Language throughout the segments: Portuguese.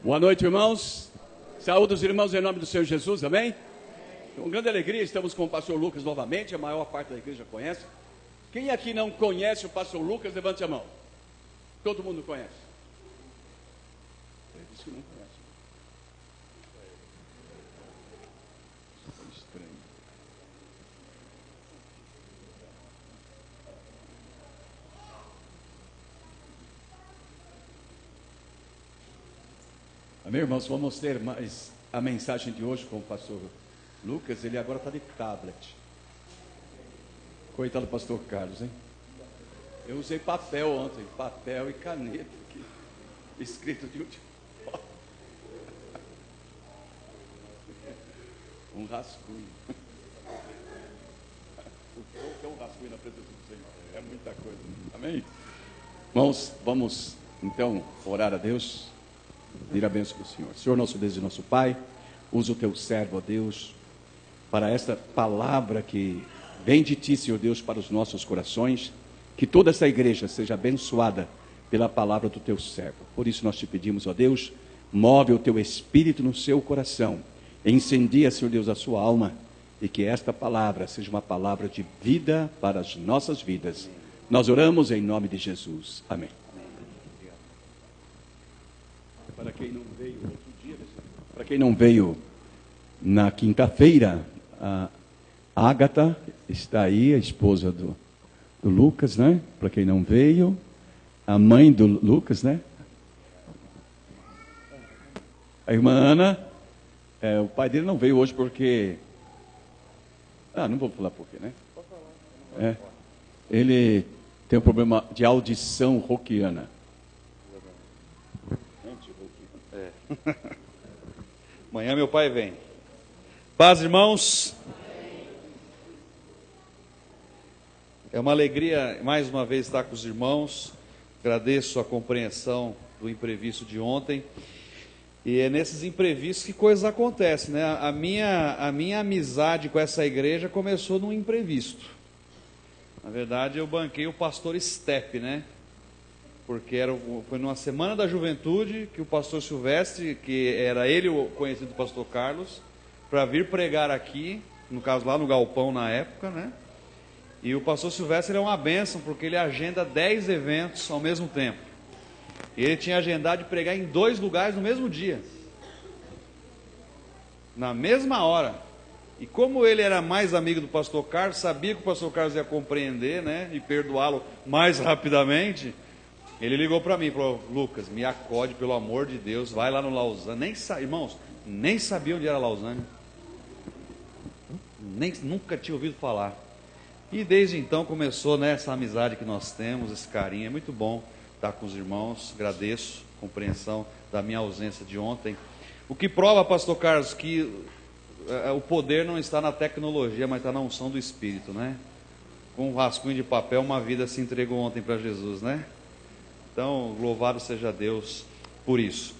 Boa noite, irmãos. Saúde os irmãos em nome do Senhor Jesus, amém? Com grande alegria, estamos com o pastor Lucas novamente, a maior parte da igreja conhece. Quem aqui não conhece o pastor Lucas, levante a mão. Todo mundo conhece. Ele disse que não conhece. Estranho. Amém, irmãos? Vamos ter mais a mensagem de hoje com o pastor Lucas. Ele agora está de tablet. Coitado do pastor Carlos, hein? Eu usei papel ontem, papel e caneta aqui, escrito de último. Um rascunho. O que é um rascunho na presença do Senhor? É muita coisa. Amém? Irmãos, vamos então orar a Deus. Pedir a bênção do Senhor. Senhor, nosso Deus e nosso Pai, usa o teu servo, ó Deus, para esta palavra que vem de ti, Senhor Deus, para os nossos corações. Que toda essa igreja seja abençoada pela palavra do teu servo. Por isso nós te pedimos, ó Deus, move o teu espírito no seu coração, incendia, Senhor Deus, a sua alma, e que esta palavra seja uma palavra de vida para as nossas vidas. Nós oramos em nome de Jesus. Amém. Para quem não veio outro dia, para quem não veio na quinta-feira, a Ágata está aí, a esposa do Lucas, né? Para quem não veio, a mãe do Lucas, né? A irmã Ana, o pai dele não veio hoje porque... não vou falar por quê, né? Ele tem um problema de audição roquiana. Amanhã meu pai vem. Paz, irmãos. É uma alegria mais uma vez estar com os irmãos. Agradeço a compreensão do imprevisto de ontem. E é nesses imprevistos que coisas acontecem, né? A minha amizade com essa igreja começou num imprevisto. Na verdade, eu banquei o pastor Step, né? Porque foi numa semana da juventude que o pastor Silvestre, que era ele o conhecido do pastor Carlos, para vir pregar aqui, no caso lá no Galpão na época, né? E o pastor Silvestre é uma bênção, porque ele agenda 10 eventos ao mesmo tempo. E ele tinha agendado de pregar em 2 lugares no mesmo dia, na mesma hora. E como ele era mais amigo do pastor Carlos, sabia que o pastor Carlos ia compreender, né? E perdoá-lo mais rapidamente. Ele ligou para mim e falou: Lucas, me acode pelo amor de Deus, vai lá no Lausanne. Irmãos, nem sabia onde era Lausanne, nunca tinha ouvido falar. E desde então começou, né, essa amizade que nós temos, esse carinho. É muito bom estar com os irmãos. Agradeço a compreensão da minha ausência de ontem. O que prova, pastor Carlos, que o poder não está na tecnologia, mas está na unção do Espírito, né? Com um rascunho de papel, uma vida se entregou ontem para Jesus, né? Então, louvado seja Deus por isso.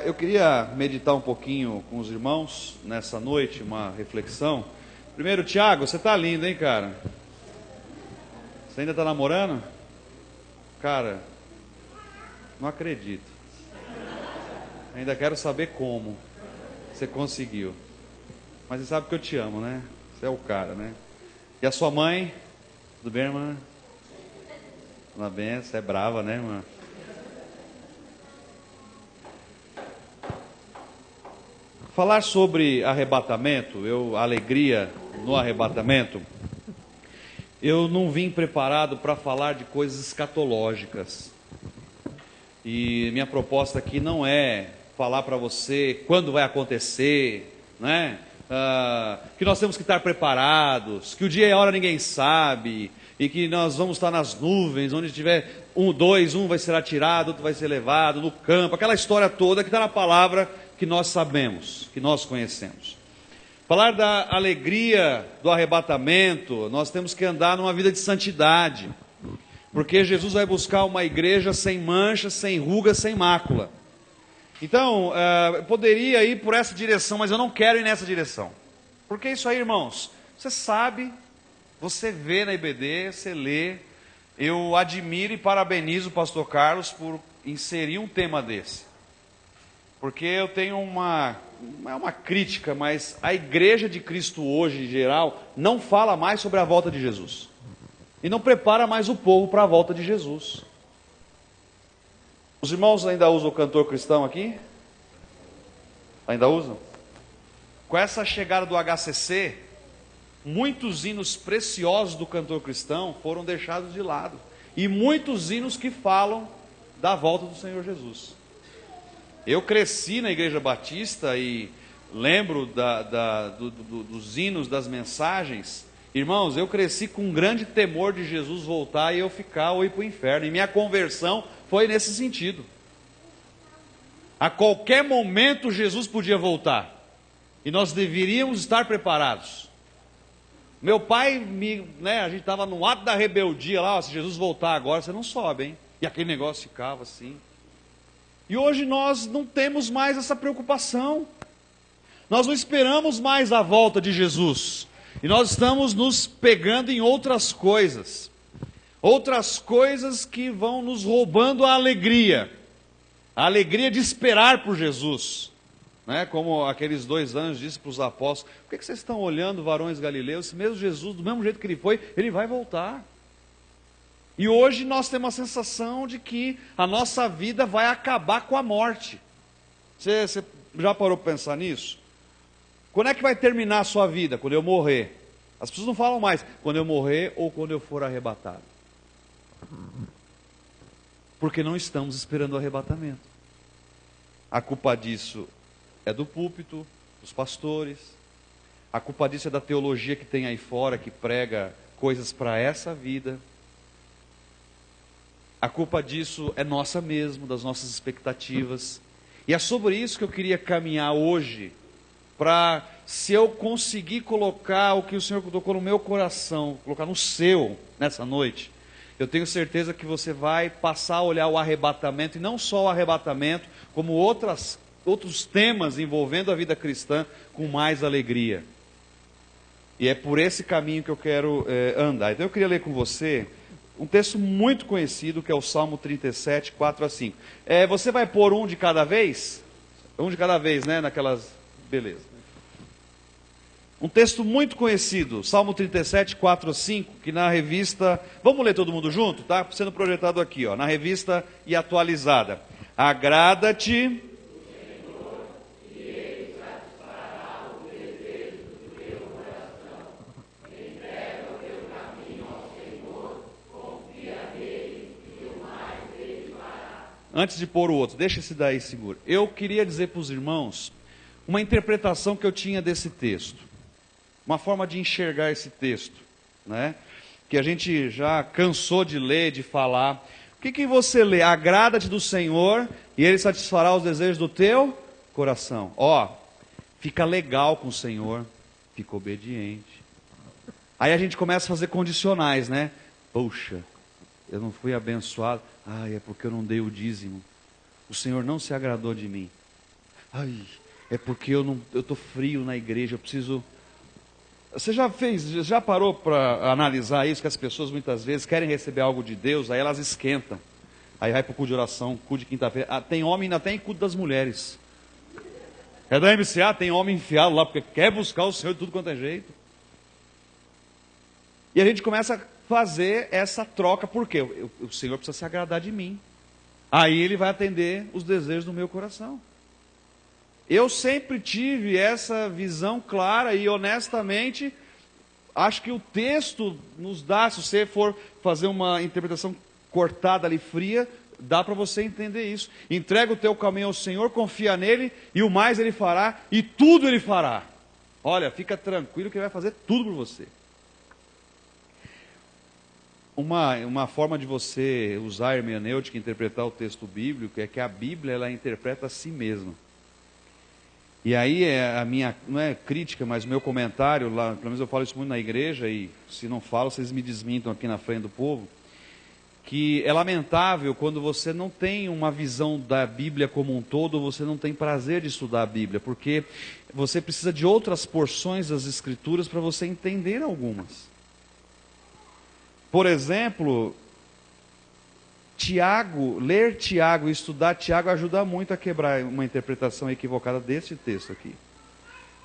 Eu queria meditar um pouquinho com os irmãos nessa noite, uma reflexão. Primeiro, Tiago, você está lindo, hein, cara? Você ainda está namorando? Cara, não acredito. Ainda quero saber como você conseguiu. Mas você sabe que eu te amo, né? Você é o cara, né? E a sua mãe? Tudo bem, irmã? Uma benção, é brava, né, irmã? Falar sobre arrebatamento, a alegria no arrebatamento, eu não vim preparado para falar de coisas escatológicas. E minha proposta aqui não é falar para você quando vai acontecer, né? Que nós temos que estar preparados, que o dia e a hora ninguém sabe, e que nós vamos estar nas nuvens, onde tiver um vai ser atirado, outro vai ser levado no campo, aquela história toda que está na palavra que nós sabemos, que nós conhecemos. Falar da alegria do arrebatamento, nós temos que andar numa vida de santidade, porque Jesus vai buscar uma igreja sem mancha, sem ruga, sem mácula. Então, eu poderia ir por essa direção, mas eu não quero ir nessa direção. Porque isso aí, irmãos, você sabe, você vê na IBD, você lê. Eu admiro e parabenizo o pastor Carlos por inserir um tema desse. porque eu tenho não é uma crítica, mas a igreja de Cristo hoje, em geral, não fala mais sobre a volta de Jesus. E não prepara mais o povo para a volta de Jesus. Os irmãos ainda usam o cantor cristão aqui? Ainda usam? Com essa chegada do HCC, muitos hinos preciosos do cantor cristão foram deixados de lado. E muitos hinos que falam da volta do Senhor Jesus. Eu cresci na Igreja Batista e lembro dos hinos, das mensagens. Irmãos, eu cresci com um grande temor de Jesus voltar e eu ficar ou ir para o inferno. E minha conversão foi nesse sentido. A qualquer momento Jesus podia voltar. E nós deveríamos estar preparados. Meu pai, a gente estava no ato da rebeldia lá, se Jesus voltar agora, você não sobe, hein? E aquele negócio ficava assim. E hoje nós não temos mais essa preocupação. Nós não esperamos mais a volta de Jesus. E nós estamos nos pegando em outras coisas. Outras coisas que vão nos roubando a alegria. A alegria de esperar por Jesus. Como aqueles 2 anjos disseram para os apóstolos: por que vocês estão olhando, varões galileus? Esse mesmo Jesus, do mesmo jeito que ele foi, ele vai voltar. E hoje nós temos a sensação de que a nossa vida vai acabar com a morte. Você já parou para pensar nisso? Quando é que vai terminar a sua vida? Quando eu morrer. As pessoas não falam mais, quando eu morrer ou quando eu for arrebatado. Porque não estamos esperando o arrebatamento. A culpa disso é do púlpito, dos pastores. A culpa disso é da teologia que tem aí fora, que prega coisas para essa vida. A culpa disso é nossa mesmo, das nossas expectativas. E é sobre isso que eu queria caminhar hoje, para, se eu conseguir colocar o que o Senhor colocou no meu coração, colocar no seu, nessa noite, eu tenho certeza que você vai passar a olhar o arrebatamento, e não só o arrebatamento, como outros temas envolvendo a vida cristã, com mais alegria. E é por esse caminho que eu quero andar. Então eu queria ler com você um texto muito conhecido, que é o Salmo 37, 4 a 5. Você vai pôr um de cada vez? Um de cada vez, naquelas... Beleza. Um texto muito conhecido, Salmo 37, 4 a 5, que na revista... Vamos ler todo mundo junto? Está sendo projetado aqui, na revista e atualizada. Agrada-te... Antes de pôr o outro, deixa esse daí seguro. Eu queria dizer para os irmãos uma interpretação que eu tinha desse texto. Uma forma de enxergar esse texto, que a gente já cansou de ler, de falar. O que você lê? Agrada-te do Senhor e Ele satisfará os desejos do teu coração. Fica legal com o Senhor, fica obediente. Aí a gente começa a fazer condicionais, Poxa, eu não fui abençoado. É porque eu não dei o dízimo. O Senhor não se agradou de mim. É porque eu estou frio na igreja, eu preciso... Você já parou para analisar isso, que as pessoas muitas vezes querem receber algo de Deus, aí elas esquentam. Aí vai para o culto de oração, culto de quinta-feira. Tem homem ainda tem culto das mulheres. É da MCA, tem homem enfiado lá, porque quer buscar o Senhor de tudo quanto é jeito. E a gente começa a fazer essa troca, porque o Senhor precisa se agradar de mim. Aí Ele vai atender os desejos do meu coração. Eu sempre tive essa visão clara e honestamente, acho que o texto nos dá, se você for fazer uma interpretação cortada ali, fria, dá para você entender isso. Entrega o teu caminho ao Senhor, confia nele e o mais Ele fará e tudo Ele fará. Olha, fica tranquilo que Ele vai fazer tudo por você. Uma forma de você usar a hermenêutica e interpretar o texto bíblico é que a Bíblia ela interpreta a si mesma. E aí a minha, não é crítica, mas o meu comentário, lá, pelo menos eu falo isso muito na igreja, e se não falo, vocês me desmintam aqui na frente do povo, que é lamentável quando você não tem uma visão da Bíblia como um todo, você não tem prazer de estudar a Bíblia, porque você precisa de outras porções das Escrituras para você entender algumas. Por exemplo, Tiago, ler Tiago e estudar Tiago ajuda muito a quebrar uma interpretação equivocada desse texto aqui.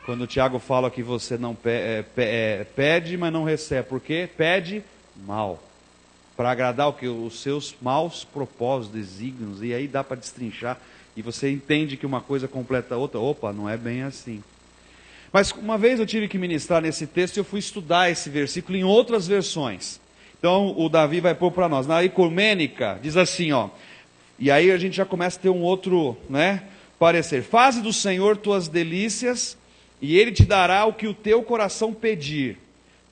Quando o Tiago fala que você não pede, mas não recebe. Por quê? Pede mal. Para agradar o que? Os seus maus propósitos, desígnios. E aí dá para destrinchar. E você entende que uma coisa completa a outra. Opa, não é bem assim. Mas uma vez eu tive que ministrar nesse texto e eu fui estudar esse versículo em outras versões. Então o Davi vai pôr para nós. Na ecumênica diz assim, ó. E aí a gente já começa a ter um outro, parecer. Faze do Senhor tuas delícias e Ele te dará o que o teu coração pedir.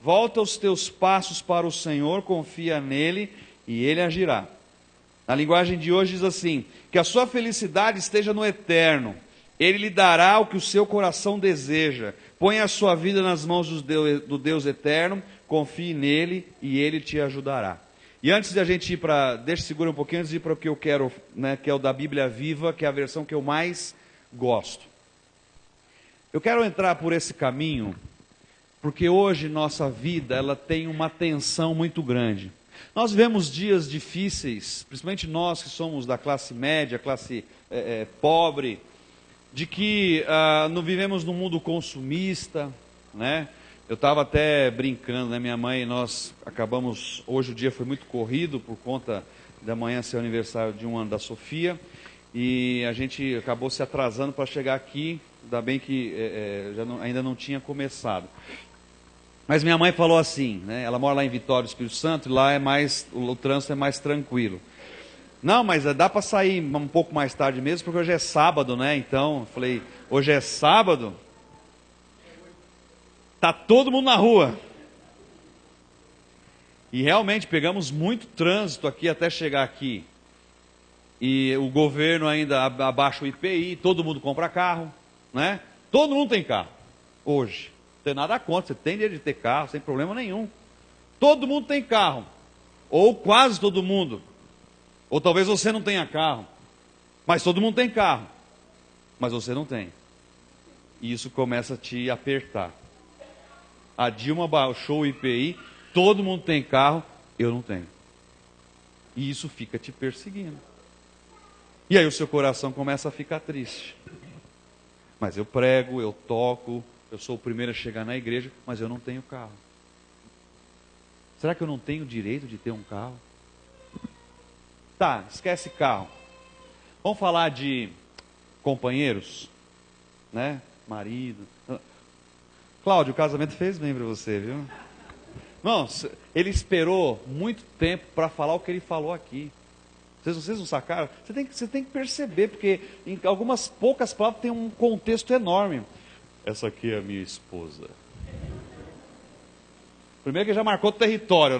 Volta os teus passos para o Senhor, confia nele e Ele agirá. Na linguagem de hoje diz assim, que a sua felicidade esteja no eterno. Ele lhe dará o que o seu coração deseja. Ponha a sua vida nas mãos do Deus eterno, confie nele e Ele te ajudará. E antes de a gente ir para, segura um pouquinho, antes de ir para o que eu quero, que é o da Bíblia Viva, que é a versão que eu mais gosto. Eu quero entrar por esse caminho, porque hoje nossa vida ela tem uma tensão muito grande. Nós vivemos dias difíceis, principalmente nós que somos da classe média, classe pobre, de que não vivemos num mundo consumista, Eu estava até brincando, minha mãe e nós acabamos, hoje o dia foi muito corrido, por conta da manhã ser o aniversário de 1 ano da Sofia, e a gente acabou se atrasando para chegar aqui, ainda bem que ainda não tinha começado. Mas minha mãe falou assim, ela mora lá em Vitória, Espírito Santo, e lá o trânsito é mais tranquilo. Não, mas dá para sair um pouco mais tarde mesmo, porque hoje é sábado, Então, eu falei, hoje é sábado, tá todo mundo na rua. E realmente pegamos muito trânsito aqui até chegar aqui. E o governo ainda abaixa o IPI, todo mundo compra carro, Todo mundo tem carro, hoje. Não tem nada contra, você tem direito de ter carro, sem problema nenhum. Todo mundo tem carro, ou quase todo mundo. Ou talvez você não tenha carro, mas todo mundo tem carro, mas você não tem. E isso começa a te apertar. A Dilma baixou o IPI, todo mundo tem carro, eu não tenho. E isso fica te perseguindo. E aí o seu coração começa a ficar triste. Mas eu prego, eu toco, eu sou o primeiro a chegar na igreja, mas eu não tenho carro. Será que eu não tenho direito de ter um carro? Tá, esquece carro. Vamos falar de companheiros, Marido. Cláudio, o casamento fez bem para você, viu? Não, ele esperou muito tempo para falar o que ele falou aqui. Vocês não sacaram? Você tem que perceber, porque em algumas poucas palavras tem um contexto enorme. Essa aqui é a minha esposa. Primeiro que já marcou o território,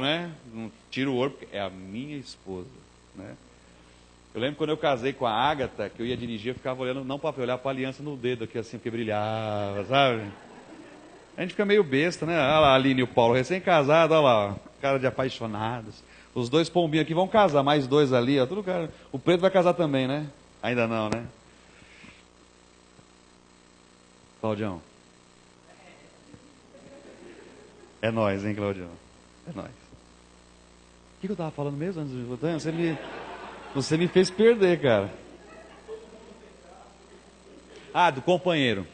Não tira o ouro, porque é a minha esposa, Eu lembro quando eu casei com a Ágata, que eu ia dirigir, eu ficava olhando, não para olhar para a aliança no dedo aqui, assim, porque brilhava, sabe? A gente fica meio besta, Olha lá a Aline e o Paulo, recém-casados, olha lá, cara de apaixonados. Os dois pombinhos aqui vão casar, mais dois ali, ó, tudo cara. O preto vai casar também, Ainda não, Claudião. É nóis, hein, Claudião? É nóis. O que eu estava falando mesmo antes de você me fez perder, cara. Do companheiro.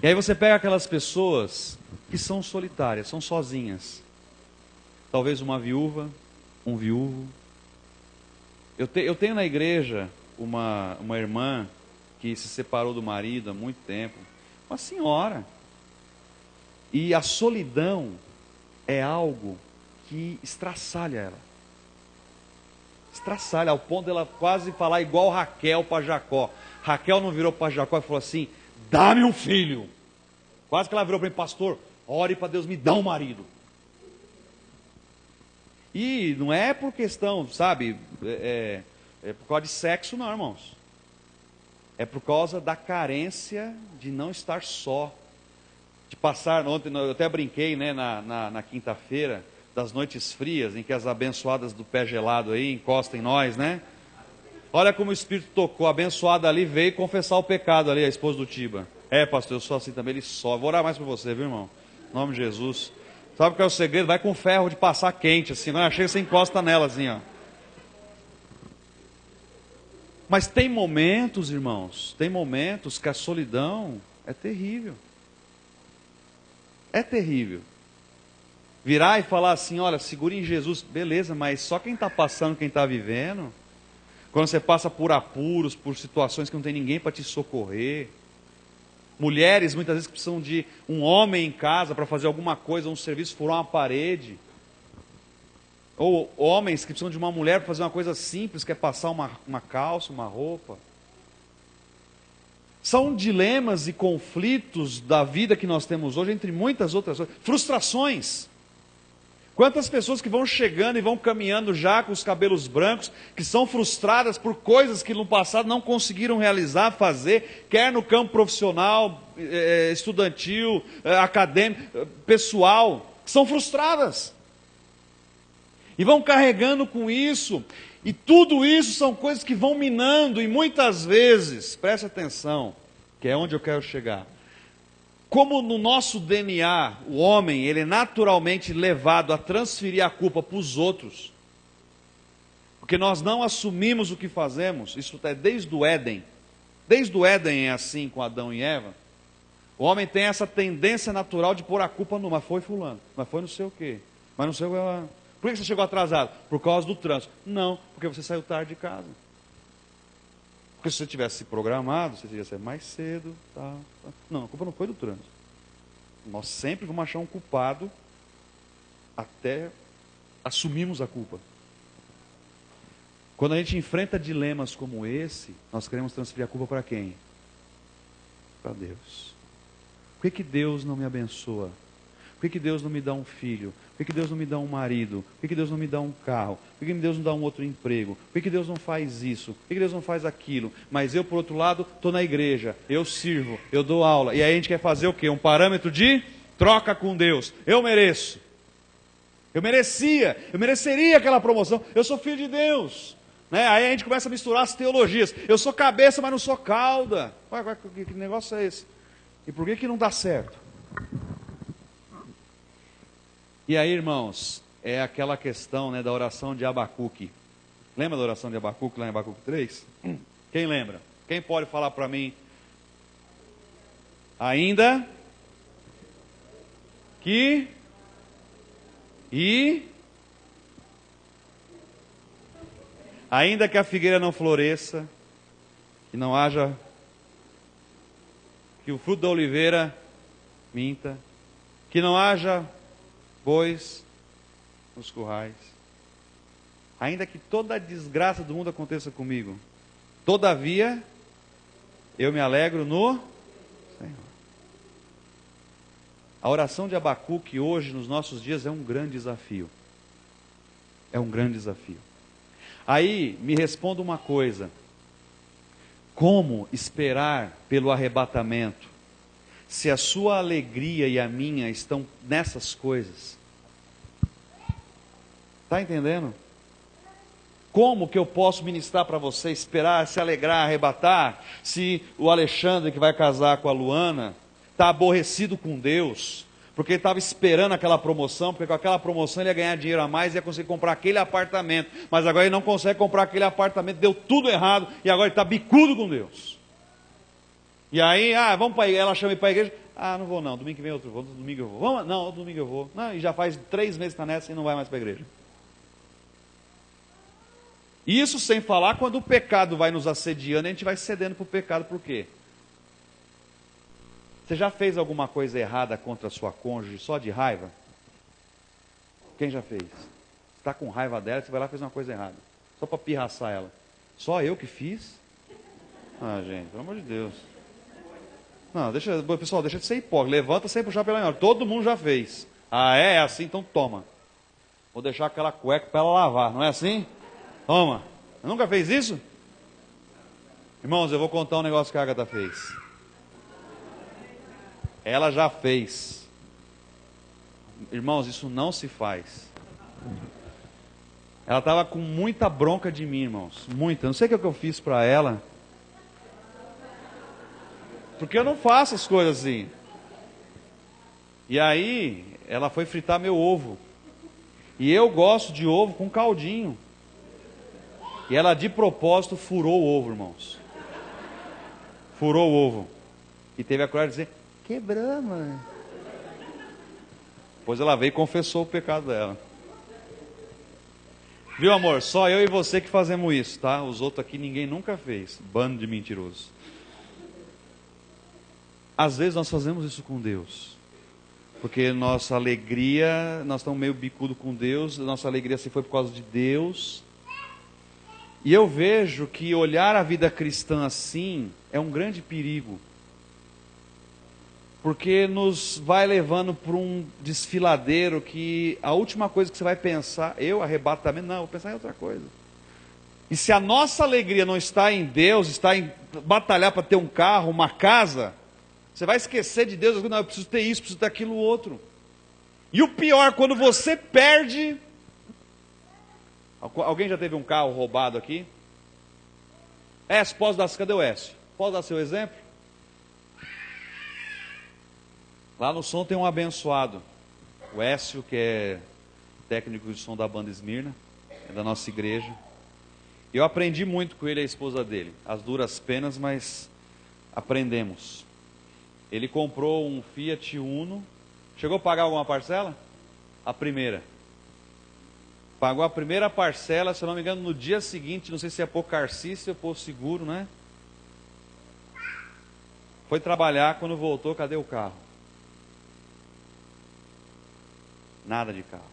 E aí você pega aquelas pessoas que são solitárias, são sozinhas. Talvez uma viúva, um viúvo. Eu tenho na igreja uma irmã que se separou do marido há muito tempo. Uma senhora. E a solidão é algo que estraçalha ela. Estraçalha, ao ponto dela quase falar igual Raquel para Jacó. Raquel não virou para Jacó e falou assim, dá-me um filho. Quase que ela virou para mim, pastor, ore para Deus me dar um marido. E não é por questão, sabe, é por causa de sexo não, irmãos. É por causa da carência de não estar só. De passar, ontem eu até brinquei, na quinta-feira, das noites frias, em que as abençoadas do pé gelado aí encostam em nós, Olha como o Espírito tocou, a abençoada ali veio confessar o pecado ali, a esposa do Tiba. Pastor, eu sou assim também, ele só. Vou orar mais por você, viu, irmão? Em nome de Jesus. Sabe qual é o segredo? Vai com ferro de passar quente, assim, não chega, você encosta nela, assim, ó. Mas tem momentos, irmãos, tem momentos que a solidão é terrível. É terrível. Virar e falar assim, olha, segure em Jesus, beleza, mas só quem está passando, quem está vivendo. Quando você passa por apuros, por situações que não tem ninguém para te socorrer. Mulheres, muitas vezes, que precisam de um homem em casa para fazer alguma coisa, um serviço, furar uma parede. Ou homens que precisam de uma mulher para fazer uma coisa simples, que é passar uma calça, uma roupa. São dilemas e conflitos da vida que nós temos hoje, entre muitas outras coisas. Frustrações. Quantas pessoas que vão chegando e vão caminhando já com os cabelos brancos, que são frustradas por coisas que no passado não conseguiram realizar, fazer, quer no campo profissional, estudantil, acadêmico, pessoal, que são frustradas. E vão carregando com isso, e tudo isso são coisas que vão minando, e muitas vezes, preste atenção, que é onde eu quero chegar. Como no nosso DNA, o homem, ele é naturalmente levado a transferir a culpa para os outros, porque nós não assumimos o que fazemos, isso é desde o Éden. Desde o Éden é assim com Adão e Eva. O homem tem essa tendência natural de pôr a culpa no, mas foi fulano, mas foi não sei o quê, mas não sei o que. Por que você chegou atrasado? Por causa do trânsito. Não, porque você saiu tarde de casa. Porque se você tivesse se programado, você teria saído mais cedo. Tá. Não, a culpa não foi do trânsito. Nós sempre vamos achar um culpado até assumirmos a culpa. Quando a gente enfrenta dilemas como esse, nós queremos transferir a culpa para quem? Para Deus. Por que Deus não me abençoa? Por que Deus não me dá um filho? Por que Deus não me dá um marido? Por que Deus não me dá um carro? Por que Deus não dá um outro emprego? Por que Deus não faz isso? Por que Deus não faz aquilo? Mas eu, por outro lado, estou na igreja, eu sirvo, eu dou aula. E aí a gente quer fazer o quê? Um parâmetro de troca com Deus. Eu mereço. Eu mereceria aquela promoção. Eu sou filho de Deus. Né? Aí a gente começa a misturar as teologias. Eu sou cabeça, mas não sou cauda. Ué, que negócio é esse? E por que não dá certo? E aí, irmãos, é aquela questão, né, da oração de Abacuque. Lembra da oração de Abacuque, lá em Abacuque 3? Quem lembra? Quem pode falar para mim? Ainda que ainda que a figueira não floresça, que não haja, que o fruto da oliveira minta, que não haja bois nos currais, ainda que toda a desgraça do mundo aconteça comigo, todavia eu me alegro no Senhor. A oração de Abacuque hoje, nos nossos dias, é um grande desafio. É um grande desafio. Aí me responda uma coisa: como esperar pelo arrebatamento se a sua alegria e a minha estão nessas coisas? Está entendendo? Como que eu posso ministrar para você, esperar, se alegrar, arrebatar, se o Alexandre, que vai casar com a Luana, está aborrecido com Deus, porque ele estava esperando aquela promoção, porque com aquela promoção ele ia ganhar dinheiro a mais e ia conseguir comprar aquele apartamento, mas agora ele não consegue comprar aquele apartamento, deu tudo errado, e agora ele está bicudo com Deus. E aí, vamos para a igreja, ela chama ele para a igreja, não vou não, domingo que vem outro vou, domingo eu vou, vamos, não, outro domingo eu vou, não, e já faz 3 meses que está nessa e não vai mais para a igreja. Isso sem falar quando o pecado vai nos assediando, a gente vai cedendo para o pecado, por quê? Você já fez alguma coisa errada contra a sua cônjuge só de raiva? Quem já fez? Está com raiva dela, você vai lá e fez uma coisa errada, só para pirraçar ela. Só eu que fiz? Gente, pelo amor de Deus. Não, pessoal, deixa de ser hipócrita, levanta sem puxar pela memória. Todo mundo já fez. É assim? Então toma. Vou deixar aquela cueca para ela lavar, não é assim? Toma. Nunca fez isso? Irmãos, eu vou contar um negócio que a Agatha fez. Ela já fez. Irmãos, isso não se faz. Ela estava com muita bronca de mim, irmãos. Muita. Não sei o que eu fiz para ela. Porque eu não faço as coisas assim. E aí, ela foi fritar meu ovo. E eu gosto de ovo com caldinho. E ela de propósito furou o ovo, irmãos. Furou o ovo. E teve a coragem de dizer, quebrou, mãe. Depois ela veio e confessou o pecado dela. Viu, amor? Só eu e você que fazemos isso, tá? Os outros aqui ninguém nunca fez. Bando de mentirosos. Às vezes nós fazemos isso com Deus. Porque nossa alegria, nós estamos meio bicudo com Deus, nossa alegria se foi por causa de Deus. E eu vejo que olhar a vida cristã assim é um grande perigo. Porque nos vai levando para um desfiladeiro que a última coisa que você vai pensar, arrebatamento, não, eu vou pensar em outra coisa. E se a nossa alegria não está em Deus, está em batalhar para ter um carro, uma casa, você vai esquecer de Deus, não, eu preciso ter isso, preciso ter aquilo outro. E o pior, quando você perde... Alguém já teve um carro roubado aqui? Cadê o Écio? Posso dar seu exemplo? Lá no som tem um abençoado, o Écio, que é técnico de som da banda Esmirna, é da nossa igreja. Eu aprendi muito com ele e a esposa dele, as duras penas, mas aprendemos. Ele comprou um Fiat Uno, chegou a pagar alguma parcela? A primeira. Pagou a primeira parcela, se eu não me engano, no dia seguinte, não sei se é pôr carcice ou pôr seguro, né? Foi trabalhar, quando voltou, cadê o carro? Nada de carro.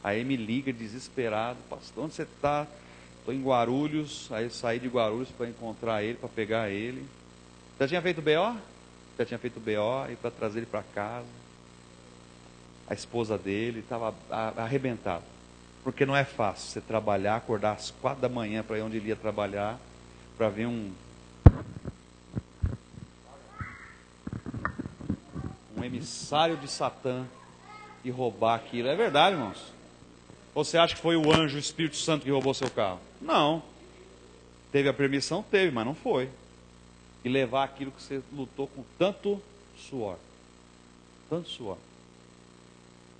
Aí me liga desesperado, pastor, onde você está? Estou em Guarulhos. Aí eu saí de Guarulhos para encontrar ele, para pegar ele. Já tinha feito BO? Já tinha feito BO, e para trazer ele para casa. A esposa dele estava arrebentada. Porque não é fácil você trabalhar, acordar às 4 da manhã para ir onde ele ia trabalhar, para ver um emissário de Satã e roubar aquilo. É verdade, irmãos? Ou você acha que foi o anjo, o Espírito Santo que roubou seu carro? Não. Teve a permissão? Teve, mas não foi. E levar aquilo que você lutou com tanto suor. Tanto suor.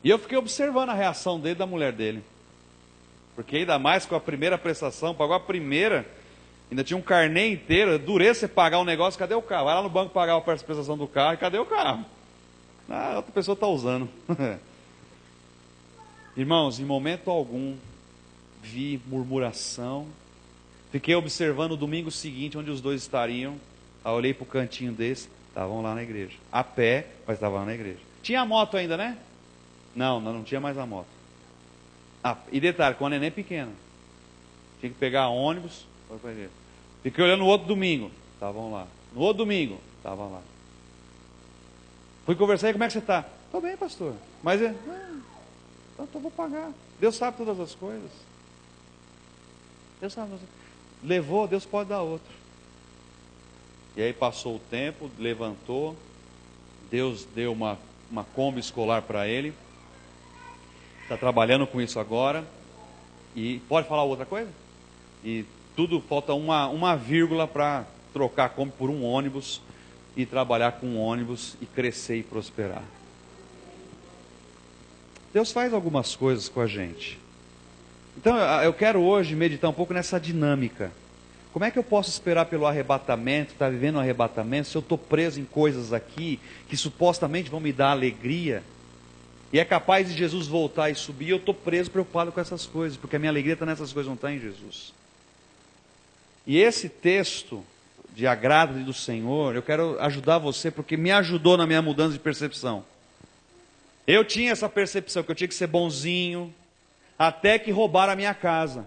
E eu fiquei observando a reação dele e da mulher dele. Porque ainda mais com a primeira prestação, pagou a primeira, ainda tinha um carnê inteiro, dureza você pagar um negócio, cadê o carro? Vai lá no banco pagar a prestação do carro, e cadê o carro? Ah, outra pessoa está usando. Irmãos, em momento algum, vi murmuração. Fiquei observando o domingo seguinte, onde os dois estariam. Aí olhei para o cantinho desse, estavam lá na igreja. A pé, mas estavam lá na igreja. Tinha a moto ainda, né? Não tinha mais a moto. Ah, e detalhe, com a neném pequena. Tinha que pegar ônibus. Fiquei olhando no outro domingo, estavam lá. No outro domingo, estavam lá. Fui conversar, e como é que você está? Estou bem, pastor. Mas então eu vou pagar. Deus sabe todas as coisas. Deus sabe. Levou, Deus pode dar outro. E aí passou o tempo, levantou. Deus deu uma Kombi escolar para ele. Está trabalhando com isso agora. E pode falar outra coisa? E tudo, falta uma vírgula para trocar a Kombi por um ônibus. E trabalhar com um ônibus e crescer e prosperar. Deus faz algumas coisas com a gente. Então eu quero hoje meditar um pouco nessa dinâmica. Como é que eu posso esperar pelo arrebatamento, estar vivendo o arrebatamento, se eu estou preso em coisas aqui que supostamente vão me dar alegria, e é capaz de Jesus voltar e subir, e eu estou preso, preocupado com essas coisas, porque a minha alegria está nessas coisas, não está em Jesus. E esse texto de agrado do Senhor, eu quero ajudar você, porque me ajudou na minha mudança de percepção. Eu tinha essa percepção que eu tinha que ser bonzinho, até que roubaram a minha casa.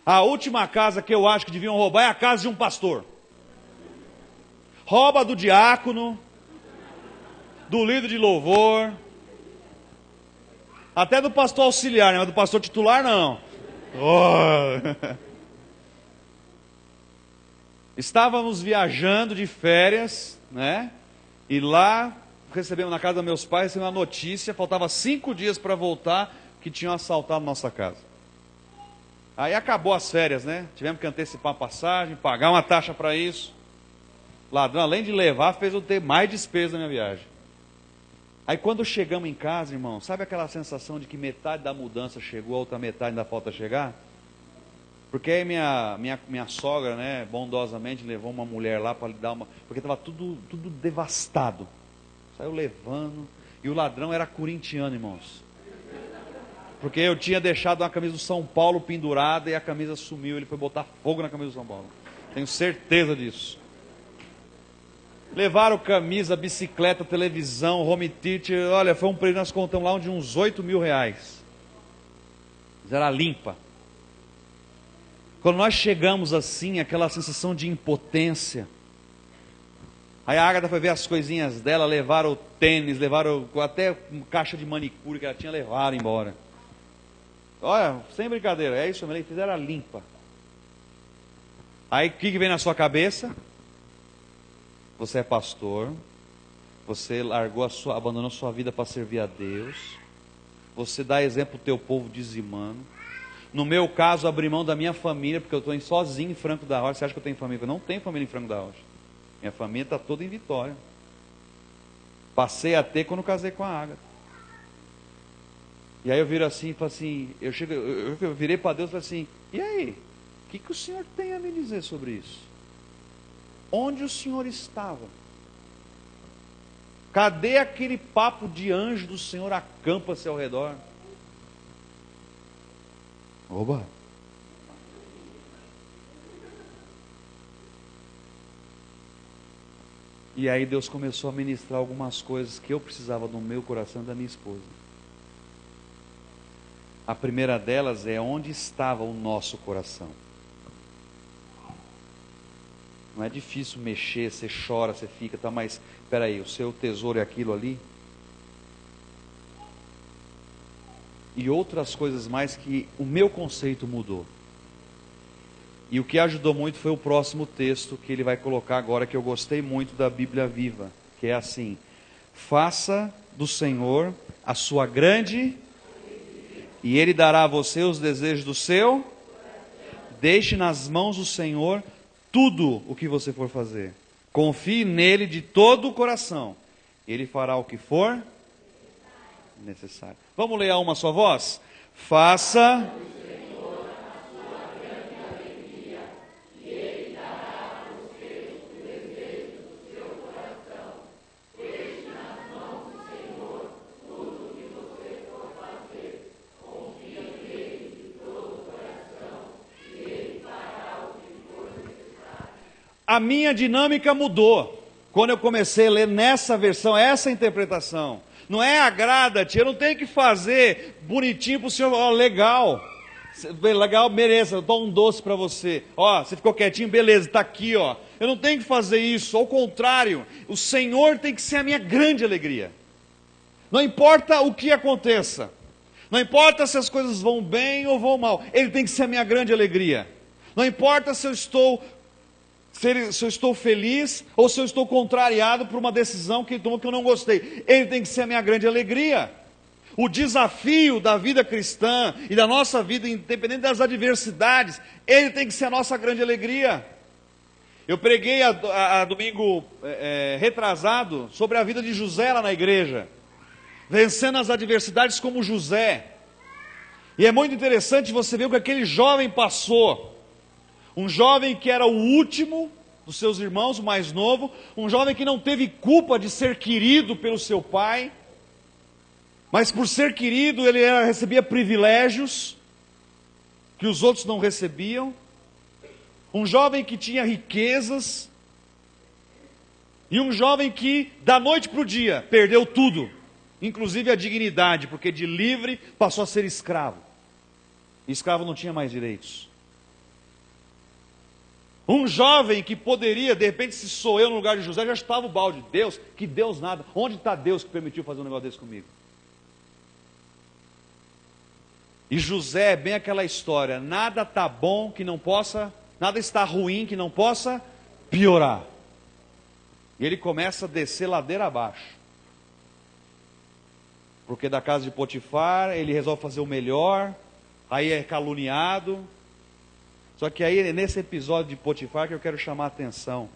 A última casa que eu acho que deviam roubar é a casa de um pastor. Rouba do diácono, do líder de louvor, até do pastor auxiliar, né? Mas do pastor titular não. Oh. Estávamos viajando de férias, né? E lá recebemos na casa dos meus pais, recebemos uma notícia, faltava 5 dias para voltar, que tinham assaltado nossa casa. Aí acabou as férias, né? Tivemos que antecipar a passagem, pagar uma taxa para isso. Ladrão, além de levar, fez eu ter mais despesa na minha viagem. Aí quando chegamos em casa, irmão, sabe aquela sensação de que metade da mudança chegou, a outra metade ainda falta chegar? Porque aí minha sogra, né, bondosamente levou uma mulher lá para lhe dar uma... Porque estava tudo devastado. Saiu levando. E o ladrão era corintiano, irmãos. Porque eu tinha deixado uma camisa do São Paulo pendurada e a camisa sumiu. Ele foi botar fogo na camisa do São Paulo. Tenho certeza disso. Levaram camisa, bicicleta, televisão, home theater. Olha, foi um preço, nós contamos lá de uns 8 mil reais. Mas era limpa. Quando nós chegamos assim, aquela sensação de impotência. Aí a Agatha foi ver as coisinhas dela, levaram o tênis, levaram até uma caixa de manicure que ela tinha, levaram embora. Olha, sem brincadeira, é isso mesmo, fizeram a limpa. Aí o que vem na sua cabeça? Você é pastor, você abandonou sua vida para servir a Deus, você dá exemplo para o teu povo dizimando. No meu caso, abri mão da minha família, porque eu estou sozinho em Franco da Rocha. Você acha que eu tenho família? Eu não tenho família em Franco da Rocha. Minha família está toda em Vitória. Passei a ter quando casei com a Agatha. E aí eu viro assim e falo assim, eu virei para Deus e falei assim, e aí? O que o Senhor tem a me dizer sobre isso? Onde o Senhor estava? Cadê aquele papo de anjo do Senhor acampa-se ao redor? Oba! E aí Deus começou a ministrar algumas coisas que eu precisava no meu coração e da minha esposa. A primeira delas é onde estava o nosso coração. Não é difícil mexer, você chora, você fica, tá, mas espera aí, o seu tesouro é aquilo ali? E outras coisas mais que o meu conceito mudou. E o que ajudou muito foi o próximo texto que ele vai colocar agora, que eu gostei muito, da Bíblia Viva, que é assim: faça do Senhor a sua grande, e Ele dará a você os desejos do seu. Deixe nas mãos do Senhor tudo o que você for fazer. Confie nele de todo o coração. Ele fará o que for necessário. Vamos ler a uma só voz? Faça a minha dinâmica mudou quando eu comecei a ler nessa versão, essa interpretação. Não é agrada-te, eu não tenho que fazer bonitinho para o senhor, ó, legal, beleza, eu dou um doce para você, ó, você ficou quietinho, beleza, está aqui, ó. Eu não tenho que fazer isso, ao contrário, o Senhor tem que ser a minha grande alegria. Não importa o que aconteça, não importa se as coisas vão bem ou vão mal, Ele tem que ser a minha grande alegria. Não importa se eu estou feliz ou se eu estou contrariado por uma decisão que ele tomou que eu não gostei. Ele tem que ser a minha grande alegria. O desafio da vida cristã e da nossa vida, independente das adversidades, ele tem que ser a nossa grande alegria. Eu preguei a domingo retrasado sobre a vida de José lá na igreja, vencendo as adversidades como José. E é muito interessante você ver o que aquele jovem passou. Um jovem que era o último dos seus irmãos, o mais novo. Um jovem que não teve culpa de ser querido pelo seu pai. Mas por ser querido, ele recebia privilégios que os outros não recebiam. Um jovem que tinha riquezas. E um jovem que, da noite para o dia, perdeu tudo. Inclusive a dignidade, porque de livre passou a ser escravo. E escravo não tinha mais direitos. Um jovem que poderia, de repente, se sou eu no lugar de José, já estava o balde. Deus, que Deus nada. Onde está Deus que permitiu fazer um negócio desse comigo? E José é bem aquela história, nada está bom que não possa, nada está ruim que não possa piorar. E ele começa a descer ladeira abaixo. Porque da casa de Potifar, ele resolve fazer o melhor, aí é caluniado. Só que aí, nesse episódio de Potifar, que eu quero chamar a atenção.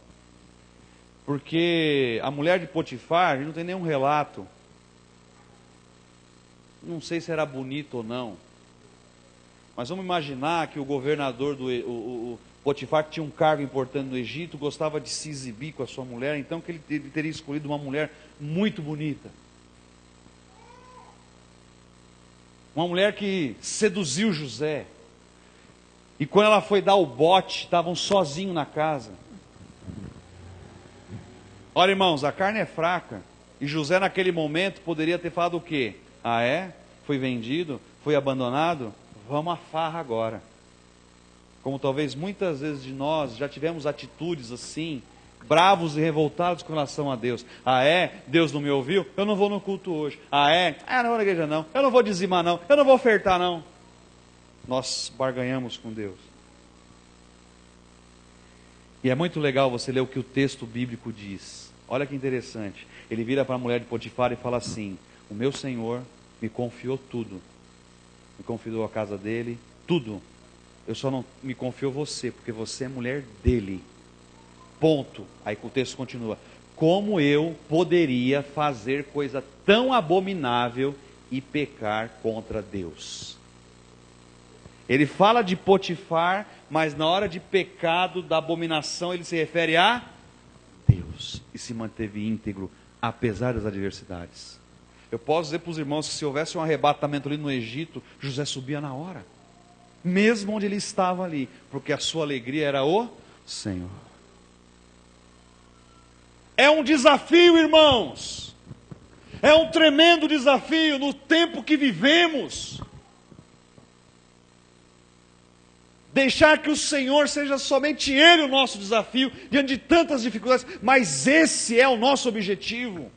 Porque a mulher de Potifar, a gente não tem nenhum relato. Não sei se era bonito ou não. Mas vamos imaginar que o governador o Potifar, que tinha um cargo importante no Egito, gostava de se exibir com a sua mulher, então que ele teria escolhido uma mulher muito bonita. Uma mulher que seduziu José. E quando ela foi dar o bote, estavam sozinhos na casa. Olha, irmãos, a carne é fraca. E José naquele momento poderia ter falado o quê? Ah, é? Foi vendido? Foi abandonado? Vamos à farra agora. Como talvez muitas vezes de nós já tivemos atitudes assim, bravos e revoltados com relação a Deus. Ah, é? Deus não me ouviu? Eu não vou no culto hoje. Ah, é? Ah, não vou na igreja não. Eu não vou dizimar não. Eu não vou ofertar não. Nós barganhamos com Deus. E é muito legal você ler o que o texto bíblico diz. Olha que interessante. Ele vira para a mulher de Potifar e fala assim: o meu Senhor me confiou tudo. Me confiou a casa dele, tudo. Eu só não me confio você, porque você é mulher dele. Ponto. Aí o texto continua: como eu poderia fazer coisa tão abominável e pecar contra Deus? Ele fala de Potifar, mas na hora de pecado, da abominação, ele se refere a Deus. E se manteve íntegro, apesar das adversidades. Eu posso dizer para os irmãos que se houvesse um arrebatamento ali no Egito, José subia na hora. Mesmo onde ele estava ali, porque a sua alegria era o Senhor. É um desafio, irmãos. É um tremendo desafio no tempo que vivemos. Deixar que o Senhor seja somente Ele o nosso desafio, diante de tantas dificuldades, mas esse é o nosso objetivo.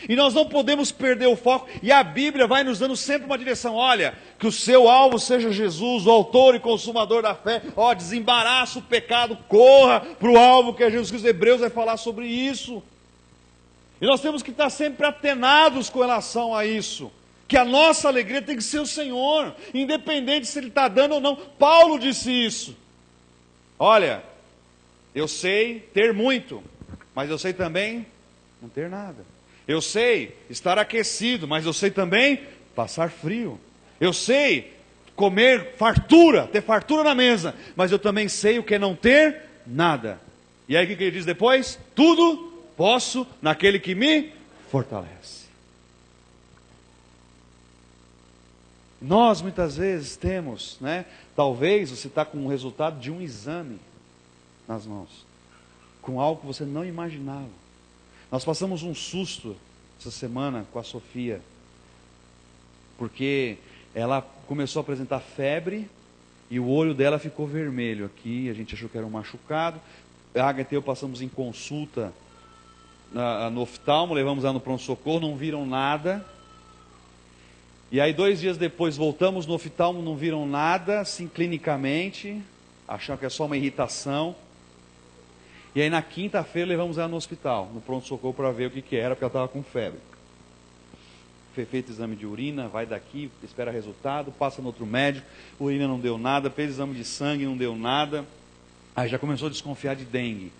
E nós não podemos perder o foco, e a Bíblia vai nos dando sempre uma direção. Olha, que o seu alvo seja Jesus, o autor e consumador da fé. Ó, desembaraça o pecado, corra para o alvo que é Jesus Cristo. Hebreus vai falar sobre isso. E nós temos que estar sempre atenados com relação a isso. Que a nossa alegria tem que ser o Senhor, independente se Ele está dando ou não. Paulo disse isso. Olha, eu sei ter muito, mas eu sei também não ter nada. Eu sei estar aquecido, mas eu sei também passar frio. Eu sei comer fartura, ter fartura na mesa, mas eu também sei o que é não ter nada. E aí o que ele diz depois? Tudo posso naquele que me fortalece. Nós muitas vezes temos, talvez você está com o resultado de um exame nas mãos, com algo que você não imaginava. Nós passamos um susto essa semana com a Sofia, porque ela começou a apresentar febre e o olho dela ficou vermelho aqui, a gente achou que era um machucado. A Agatha e eu passamos em consulta no oftalmo, levamos ela no pronto-socorro, não viram nada. E aí 2 dias depois voltamos no oftalmo, não viram nada, assim clinicamente, achando que é só uma irritação. E aí na quinta-feira levamos ela no hospital, no pronto-socorro, para ver o que era, porque ela estava com febre. Foi feito exame de urina, vai daqui, espera resultado, passa no outro médico, urina não deu nada, fez exame de sangue, não deu nada. Aí já começou a desconfiar de dengue.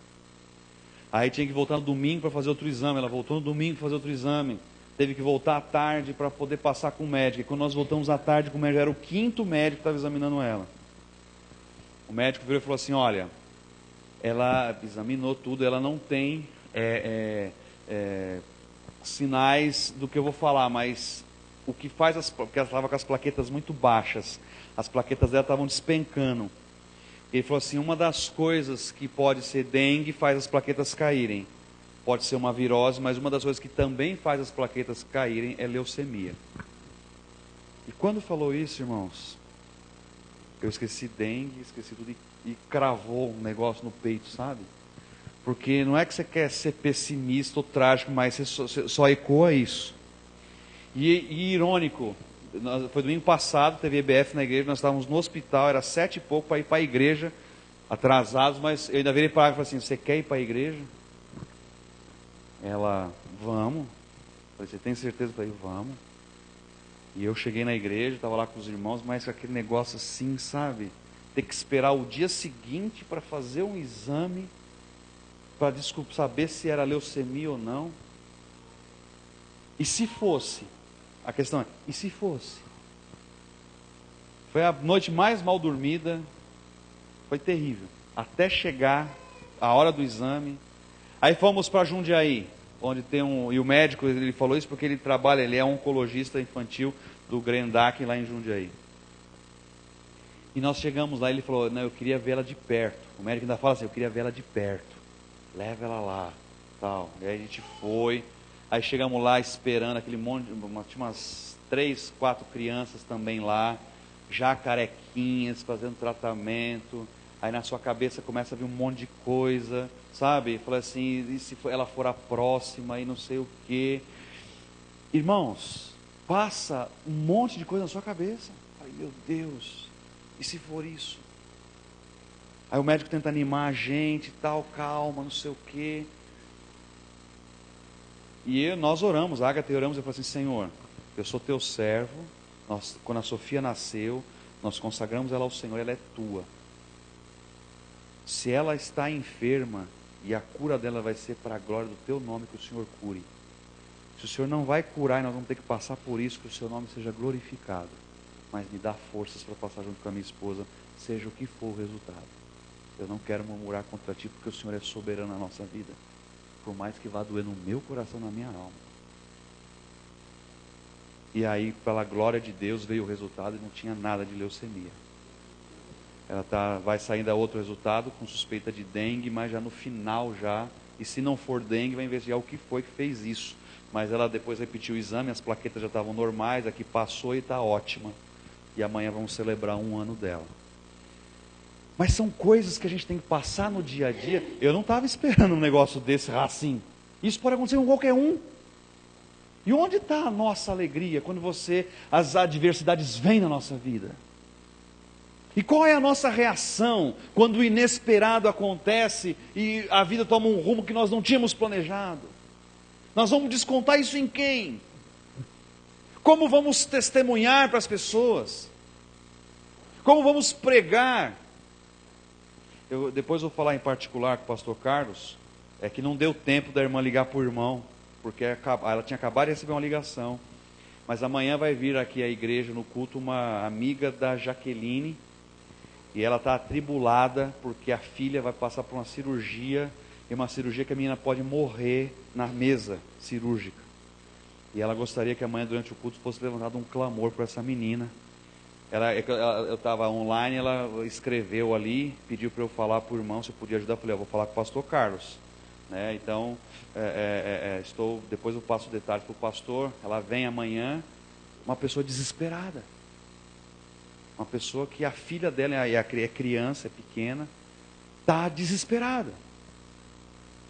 Aí tinha que voltar no domingo para fazer outro exame, ela voltou no domingo para fazer outro exame. Teve que voltar à tarde para poder passar com o médico. E quando nós voltamos à tarde com o médico, era o 5º médico que estava examinando ela. O médico virou e falou assim: olha, ela examinou tudo, ela não tem sinais do que eu vou falar, mas o que faz, porque ela estava com as plaquetas muito baixas, as plaquetas dela estavam despencando. Ele falou assim: uma das coisas que pode ser dengue faz as plaquetas caírem. Pode ser uma virose, mas uma das coisas que também faz as plaquetas caírem é leucemia. E quando falou isso, irmãos, eu esqueci dengue, esqueci tudo e cravou um negócio no peito, sabe? Porque não é que você quer ser pessimista ou trágico, mas você só ecoa isso. E irônico, foi domingo passado, teve EBF na igreja, nós estávamos no hospital, era 7 e pouco para ir para a igreja, atrasados, mas eu ainda virei para ela e falei assim: você quer ir para a igreja? Ela: vamos. Falei: você tem certeza? Eu falei: vamos. E eu cheguei na igreja, estava lá com os irmãos, mas com aquele negócio assim, sabe? Ter que esperar o dia seguinte para fazer um exame, para saber se era leucemia ou não. E se fosse? A questão é: e se fosse? Foi a noite mais mal dormida. Foi terrível. Até chegar a hora do exame. Aí fomos para Jundiaí, onde tem e o médico, ele falou isso porque ele é oncologista infantil do Grendac lá em Jundiaí. E nós chegamos lá, ele falou, não, eu queria vê-la de perto. O médico ainda fala assim, eu queria vê-la de perto. Leva ela lá, tal. E aí a gente foi, aí chegamos lá esperando aquele monte, tinha umas 3, 4 crianças também lá, já carequinhas, fazendo tratamento. Aí na sua cabeça começa a vir um monte de coisa, sabe? Fala assim, e se ela for a próxima e não sei o quê. Irmãos, passa um monte de coisa na sua cabeça. Ai, meu Deus, e se for isso? Aí o médico tenta animar a gente, tal, calma, não sei o quê. E nós oramos, a Agatha e oramos, eu falei assim, Senhor, eu sou teu servo, quando a Sofia nasceu, nós consagramos ela ao Senhor, ela é tua. Se ela está enferma, e a cura dela vai ser para a glória do teu nome, que o Senhor cure. Se o Senhor não vai curar, e nós vamos ter que passar por isso, que o seu nome seja glorificado. Mas me dá forças para passar junto com a minha esposa, seja o que for o resultado. Eu não quero murmurar contra ti, porque o Senhor é soberano na nossa vida. Por mais que vá doer no meu coração, na minha alma. E aí, pela glória de Deus, veio o resultado e não tinha nada de leucemia. Ela vai sair da outro resultado com suspeita de dengue, mas já no final já. E se não for dengue, vai investigar o que foi que fez isso. Mas ela depois repetiu o exame, as plaquetas já estavam normais, aqui passou e está ótima. E amanhã vamos celebrar 1 ano dela. Mas são coisas que a gente tem que passar no dia a dia. Eu não estava esperando um negócio desse assim. Isso pode acontecer com qualquer um. E onde está a nossa alegria quando as adversidades vêm na nossa vida? E qual é a nossa reação quando o inesperado acontece e a vida toma um rumo que nós não tínhamos planejado? Nós vamos descontar isso em quem? Como vamos testemunhar para as pessoas? Como vamos pregar? Depois vou falar em particular com o pastor Carlos, que não deu tempo da irmã ligar para o irmão, porque ela tinha acabado de receber uma ligação. Mas amanhã vai vir aqui à igreja, no culto, uma amiga da Jaqueline, e ela está atribulada, porque a filha vai passar por uma cirurgia, e uma cirurgia que a menina pode morrer na mesa cirúrgica. E ela gostaria que amanhã, durante o culto, fosse levantado um clamor por essa menina. Eu estava online, ela escreveu ali, pediu para eu falar para o irmão se eu podia ajudar. Eu falei, eu vou falar com o pastor Carlos. Então, depois eu passo o detalhe para o pastor. Ela vem amanhã, uma pessoa desesperada. Uma pessoa que a filha dela é criança, é pequena, está desesperada.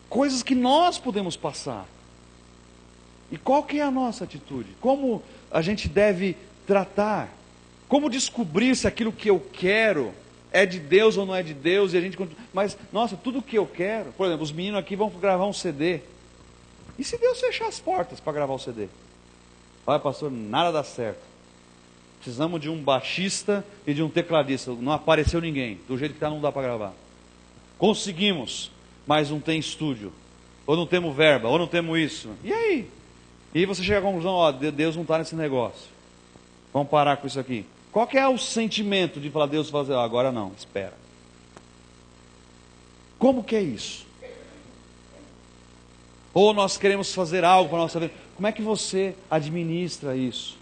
Coisas que nós podemos passar. E qual que é a nossa atitude? Como a gente deve tratar? Como descobrir se aquilo que eu quero é de Deus ou não é de Deus? Mas, nossa, tudo que eu quero... Por exemplo, os meninos aqui vão gravar um CD. E se Deus fechar as portas para gravar o CD? Olha, pastor, nada dá certo. Precisamos de um baixista e de um tecladista. Não apareceu ninguém. Do jeito que está, não dá para gravar. Conseguimos, mas não tem estúdio. Ou não temos verba, ou não temos isso. E aí? E aí você chega à conclusão, Deus não está nesse negócio. Vamos parar com isso aqui. Qual que é o sentimento de falar, Deus fazer, agora não, espera. Como que é isso? Ou nós queremos fazer algo para a nossa vida. Como é que você administra isso?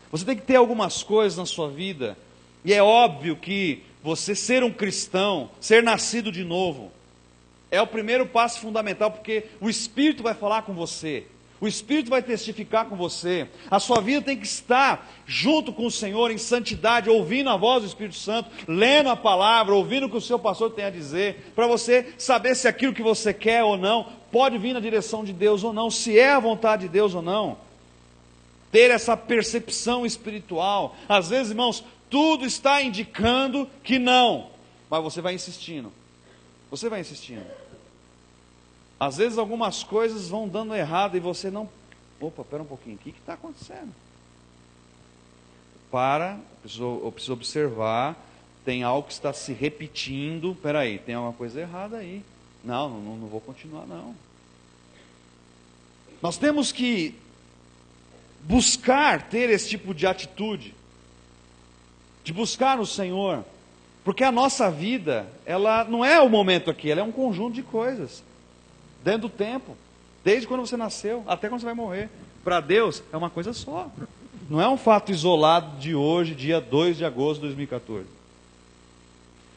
Você tem que ter algumas coisas na sua vida. E é óbvio que você ser um cristão, ser nascido de novo, é o primeiro passo fundamental, porque o Espírito vai falar com você. O Espírito vai testificar com você. A sua vida tem que estar junto com o Senhor em santidade, ouvindo a voz do Espírito Santo, lendo a palavra, ouvindo o que o seu pastor tem a dizer, para você saber se aquilo que você quer ou não, pode vir na direção de Deus ou não, se é a vontade de Deus ou não. Ter essa percepção espiritual. Às vezes, irmãos, tudo está indicando que não, mas você vai insistindo. Você vai insistindo. Às vezes algumas coisas vão dando errado e você não... Opa, espera um pouquinho, o que está acontecendo? Eu preciso observar, tem algo que está se repetindo, espera aí, tem alguma coisa errada aí. Não vou continuar não. Nós temos que buscar ter esse tipo de atitude. de buscar o Senhor. Porque a nossa vida, ela não é o momento aqui, ela é um conjunto de coisas. Dentro do tempo. Desde quando você nasceu, até quando você vai morrer. Para Deus, é uma coisa só. Não é um fato isolado de hoje, dia 2 de agosto de 2014.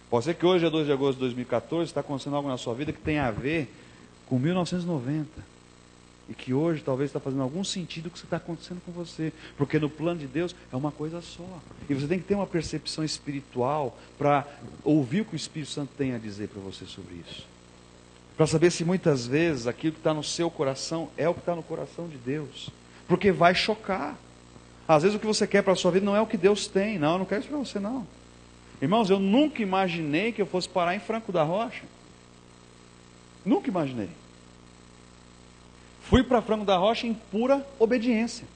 Pode ser que hoje, dia 2 de agosto de 2014, está acontecendo algo na sua vida que tem a ver com 1990. E que hoje talvez está fazendo algum sentido o que está acontecendo com você. Porque no plano de Deus é uma coisa só. E você tem que ter uma percepção espiritual para ouvir o que o Espírito Santo tem a dizer para você sobre isso. Para saber se muitas vezes aquilo que está no seu coração é o que está no coração de Deus. Porque vai chocar. Às vezes o que você quer para a sua vida não é o que Deus tem. Não, eu não quero isso para você não. Irmãos, eu nunca imaginei que eu fosse parar em Franco da Rocha. Nunca imaginei. Fui para Franco da Rocha em pura obediência.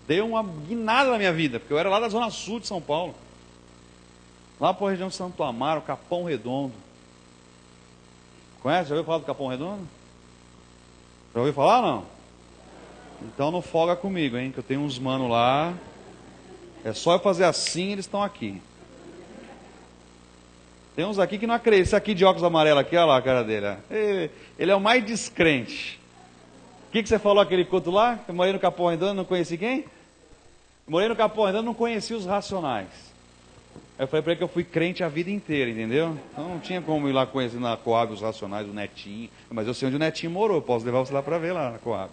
Dei uma guinada na minha vida, porque eu era lá da zona sul de São Paulo. Lá para a região de Santo Amaro, Capão Redondo. Conhece? Já ouviu falar do Capão Redondo? Já ouviu falar ou não? Então não folga comigo, hein? Que eu tenho uns manos lá. É só eu fazer assim, eles estão aqui. Tem uns aqui que não acreditam. Esse aqui de óculos amarelo aqui, olha lá a cara dele. Ele é o mais descrente. O que você falou aquele culto lá? Eu morei no Capão Redondo, não conheci quem? Eu morei no Capão Redondo, não conheci os Racionais. Aí eu falei para ele que eu fui crente a vida inteira, entendeu? Então não tinha como ir lá conhecer na Coab os Racionais, o Netinho. Mas eu sei onde o Netinho morou, posso levar você lá para ver lá na Coab.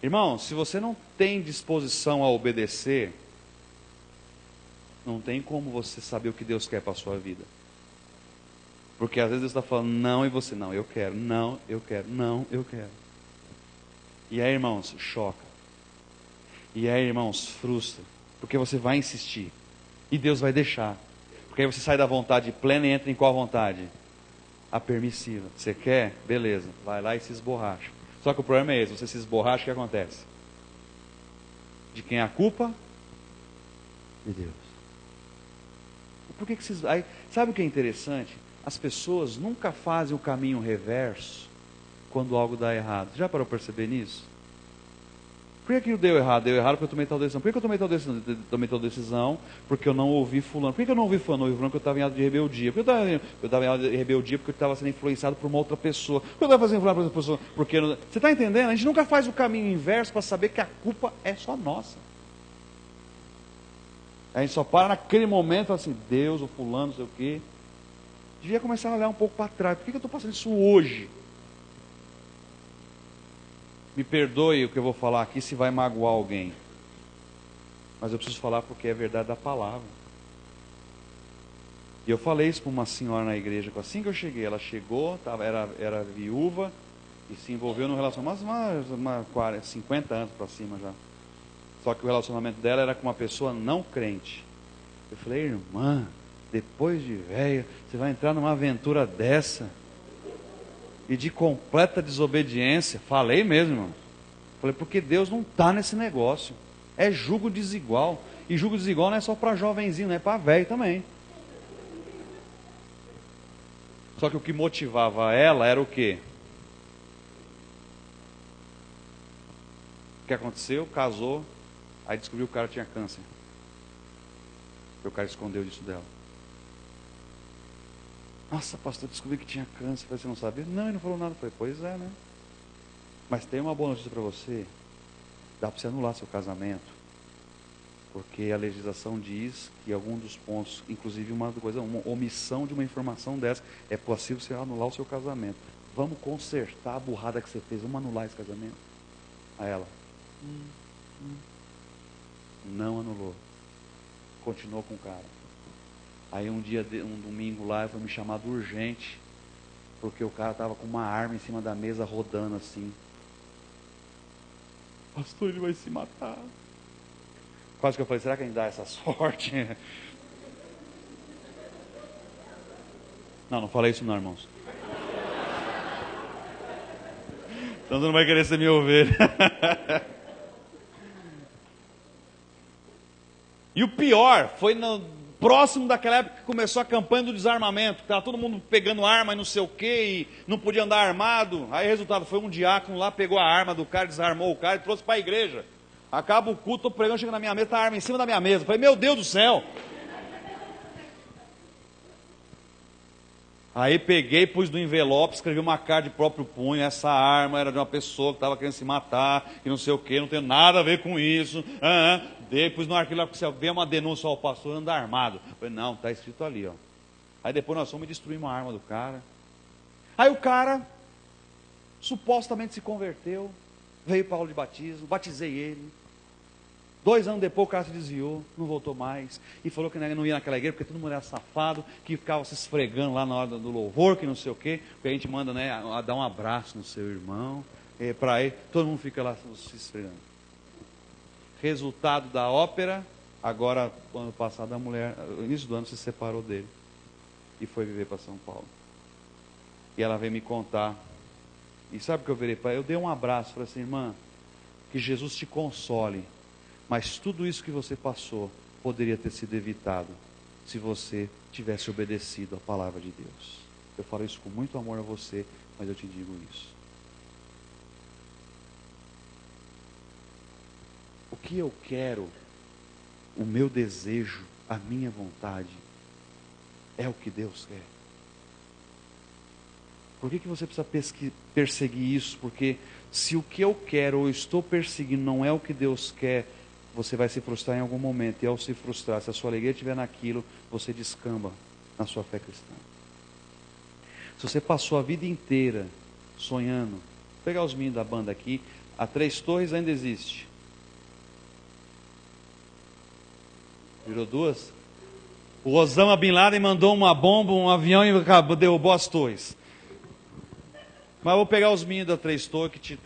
Irmão, se você não tem disposição a obedecer, não tem como você saber o que Deus quer para a sua vida. Porque às vezes Deus está falando não e você, não, eu quero, não, eu quero, não, eu quero. E aí, irmãos, choca. E aí, irmãos, frustra. Porque você vai insistir. E Deus vai deixar. Porque aí você sai da vontade plena e entra em qual vontade? A permissiva. Você quer? Beleza. Vai lá e se esborracha. Só que o problema é esse. Você se esborracha, o que acontece? De quem é a culpa? De Deus. Por que vocês... Aí, sabe o que é interessante? As pessoas nunca fazem o caminho reverso quando algo dá errado. Já parou para perceber nisso? Por que aquilo deu errado? Deu errado porque eu tomei tal decisão. Por que eu tomei tal decisão? Tomei tal decisão porque eu não ouvi fulano. Por que eu não ouvi fulano? Não ouvi fulano porque eu estava em ato de rebeldia. Por que eu estava em ato de rebeldia? Porque eu estava sendo influenciado por uma outra pessoa. Por que eu estava sendo influenciado por outra pessoa? Porque eu... Você está entendendo? A gente nunca faz o caminho inverso para saber que a culpa é só nossa. A gente só para naquele momento assim, Deus, o fulano, não sei o quê. Devia começar a olhar um pouco para trás. Por que eu estou passando isso hoje? Me perdoe o que eu vou falar aqui se vai magoar alguém. Mas eu preciso falar porque é verdade da palavra. E eu falei isso para uma senhora na igreja. Assim que eu cheguei, ela chegou, era viúva e se envolveu num relacionamento, mais 50 anos para cima já. Só que o relacionamento dela era com uma pessoa não crente. Eu falei, irmã, depois de velha, você vai entrar numa aventura dessa? E de completa desobediência. Falei mesmo, irmão. Falei, porque Deus não está nesse negócio. É jugo desigual. E jugo desigual não é só para jovenzinho, não é para velho também. Só que o que motivava ela era o quê? O que aconteceu? Casou. Aí descobriu que o cara tinha câncer. O cara escondeu disso dela. Nossa, pastor, descobri que tinha câncer. Você não sabia? Não, ele não falou nada. Eu falei, pois é, né? Mas tem uma boa notícia para você. Dá para você anular seu casamento. Porque a legislação diz que algum dos pontos, inclusive uma omissão de uma informação dessa, é possível você anular o seu casamento. Vamos consertar a burrada que você fez. Vamos anular esse casamento. Aí ela, não anulou. Continuou com o cara. Aí um domingo lá, foi me chamado urgente, porque o cara estava com uma arma em cima da mesa, rodando assim. Pastor, ele vai se matar. Quase que eu falei, será que a gente dá essa sorte? Não falei isso não, irmãos. Então você não vai querer ser minha ovelha. E o pior, foi próximo daquela época que começou a campanha do desarmamento. Estava todo mundo pegando arma e não sei o quê, e não podia andar armado. Aí o resultado foi um diácono lá, pegou a arma do cara, desarmou o cara e trouxe para a igreja. Acaba o culto, estou pregando, chega na minha mesa, tá a arma em cima da minha mesa. Eu falei, meu Deus do céu. Aí peguei, pus no envelope, escrevi uma carta de próprio punho. Essa arma era de uma pessoa que estava querendo se matar, e não sei o que, não tem nada a ver com isso. Dei, pus no arquivo lá, porque se vier uma denúncia ao pastor, anda armado. Eu falei, não, está escrito ali, ó. Aí depois nós fomos destruir uma arma do cara. Aí o cara supostamente se converteu, veio para a aula de batismo, batizei ele. 2 anos depois o cara se desviou, não voltou mais, e falou que não ia naquela igreja, porque todo mundo era safado, que ficava se esfregando lá na hora do louvor, que não sei o quê, porque a gente manda, né, a dar um abraço no seu irmão, para ele, todo mundo fica lá se esfregando. Resultado da ópera, agora, ano passado, a mulher, no início do ano, se separou dele, e foi viver para São Paulo. E ela veio me contar, e sabe o que eu virei para ela? Eu dei um abraço, falei assim, irmã, que Jesus te console, mas tudo isso que você passou poderia ter sido evitado se você tivesse obedecido à palavra de Deus. Eu falo isso com muito amor a você, mas eu te digo isso. O que eu quero, o meu desejo, a minha vontade, é o que Deus quer. Por que você precisa perseguir isso? Porque se o que eu quero ou estou perseguindo não é o que Deus quer, você vai se frustrar em algum momento. E ao se frustrar, se a sua alegria estiver naquilo, você descamba na sua fé cristã. Se você passou a vida inteira sonhando, vou pegar os meninos da banda aqui, a Três Torres ainda existe. Virou 2? O Osama Bin Laden mandou uma bomba, um avião e derrubou as torres. Mas eu vou pegar os meninos da Três Torres, que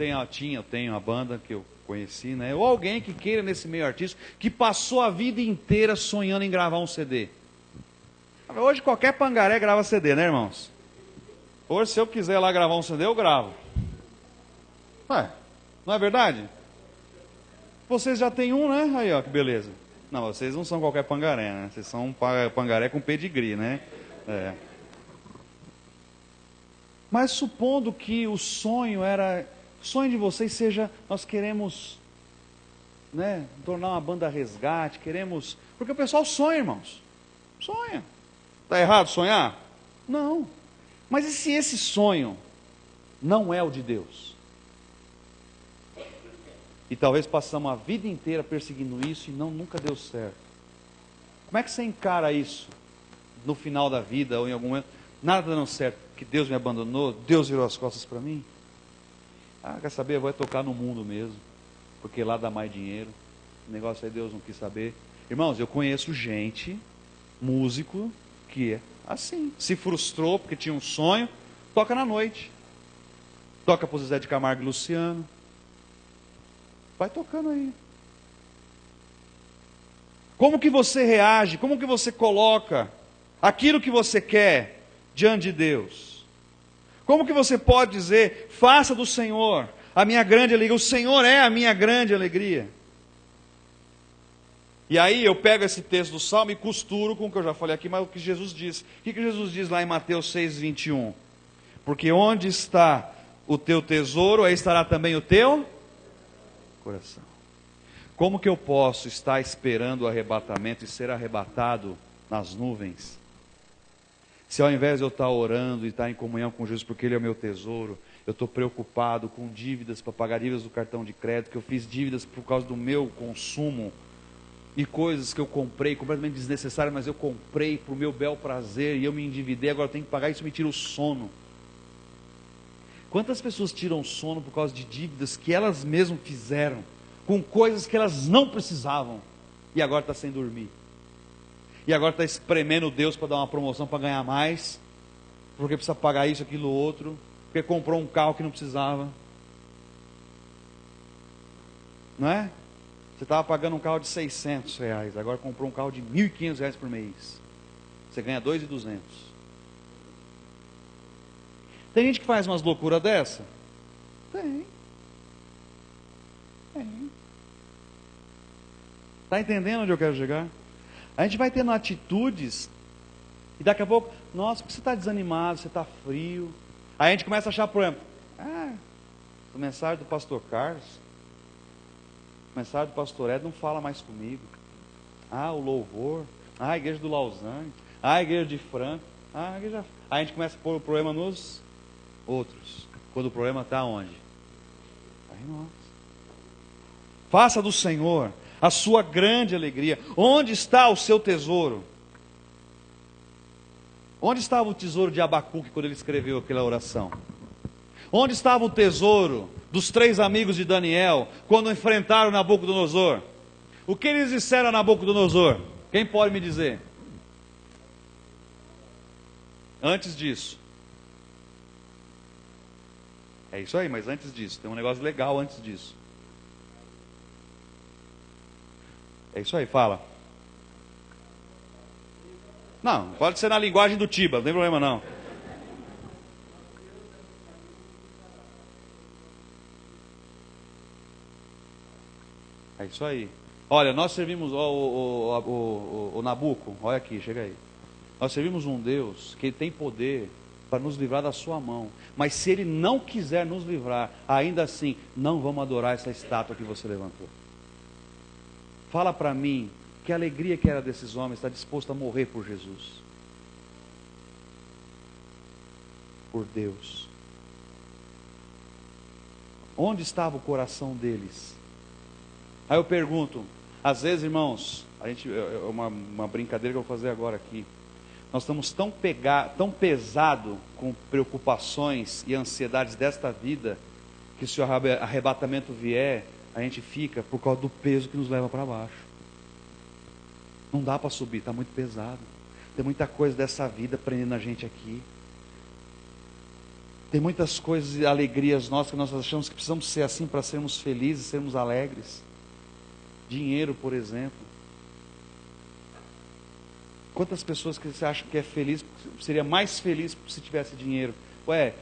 eu tenho a banda que eu conheci, né? Ou alguém que queira nesse meio artístico, que passou a vida inteira sonhando em gravar um CD. Hoje qualquer pangaré grava CD, né, irmãos? Hoje se eu quiser lá gravar um CD, eu gravo. Ué, não é verdade? Vocês já têm um, né? Aí, ó, que beleza. Não, vocês não são qualquer pangaré, né? Vocês são um pangaré com pedigree, né? É. Mas supondo que o sonho de vocês seja, nós queremos, né, tornar uma banda resgate, queremos, porque o pessoal sonha, irmãos, sonha. Está errado sonhar? Não. Mas e se esse sonho não é o de Deus? E talvez passamos a vida inteira perseguindo isso e nunca deu certo. Como é que você encara isso no final da vida ou em algum momento? Nada dando certo, que Deus me abandonou, Deus virou as costas para mim? Quer saber? Vai tocar no mundo mesmo, porque lá dá mais dinheiro. O negócio aí Deus não quis saber. Irmãos, eu conheço gente, músico, que é assim, se frustrou porque tinha um sonho, toca na noite. Toca para o Zé de Camargo e Luciano. Vai tocando aí. Como que você reage? Como que você coloca aquilo que você quer diante de Deus? Como que você pode dizer, faça do Senhor a minha grande alegria? O Senhor é a minha grande alegria. E aí eu pego esse texto do Salmo e costuro com o que eu já falei aqui, mas o que Jesus diz. O que Jesus diz lá em Mateus 6:21? Porque onde está o teu tesouro, aí estará também o teu coração. Como que eu posso estar esperando o arrebatamento e ser arrebatado nas nuvens, se ao invés de eu estar orando e estar em comunhão com Jesus, porque Ele é o meu tesouro, eu estou preocupado com dívidas para pagar dívidas do cartão de crédito, que eu fiz dívidas por causa do meu consumo, e coisas que eu comprei, completamente desnecessárias, mas eu comprei para o meu bel prazer, e eu me endividei, agora eu tenho que pagar, isso me tira o sono. Quantas pessoas tiram sono por causa de dívidas que elas mesmas fizeram, com coisas que elas não precisavam, e agora está sem dormir? E agora está espremendo Deus para dar uma promoção para ganhar mais, porque precisa pagar isso, aquilo, outro, porque comprou um carro que não precisava. Não é? Você estava pagando um carro de R$600, agora comprou um carro de R$1.500 por mês. Você ganha 2.200. Tem gente que faz umas loucuras dessa? Tem. Está entendendo onde eu quero chegar? A gente vai tendo atitudes, e daqui a pouco, nossa, porque você está desanimado, você está frio. Aí a gente começa a achar problema. A mensagem do pastor Carlos, mensagem do pastor Ed não fala mais comigo. Ah, o louvor. Ah, a igreja do Lausanne. Ah, a igreja de Franco. Ah, a igreja... Aí a gente começa a pôr o problema nos outros. Quando o problema está onde? Aí nós. Faça do Senhor a sua grande alegria. Onde está o seu tesouro? Onde estava o tesouro de Abacuque quando ele escreveu aquela oração? Onde estava o tesouro dos 3 amigos de Daniel quando enfrentaram Nabucodonosor? O que eles disseram a Nabucodonosor? Quem pode me dizer? Antes disso. É isso aí, mas antes disso, tem um negócio legal antes disso. É isso aí, fala. Não, pode ser na linguagem do Tiba, não tem problema não. É isso aí. Olha, nós servimos o Nabuco, olha aqui, chega aí. Nós servimos um Deus que tem poder para nos livrar da sua mão. Mas se Ele não quiser nos livrar, ainda assim, não vamos adorar essa estátua que você levantou. Fala para mim, que alegria que era desses homens estar disposto a morrer por Jesus. Por Deus. Onde estava o coração deles? Aí eu pergunto, às vezes, irmãos, uma brincadeira que eu vou fazer agora aqui. Nós estamos tão pesado com preocupações e ansiedades desta vida, que se o arrebatamento vier, a gente fica por causa do peso que nos leva para baixo. Não dá para subir, está muito pesado. Tem muita coisa dessa vida prendendo a gente aqui. Tem muitas coisas e alegrias nossas que nós achamos que precisamos ser assim para sermos felizes, sermos alegres. Dinheiro, por exemplo. Quantas pessoas que você acha que é feliz, seria mais feliz se tivesse dinheiro? Ué,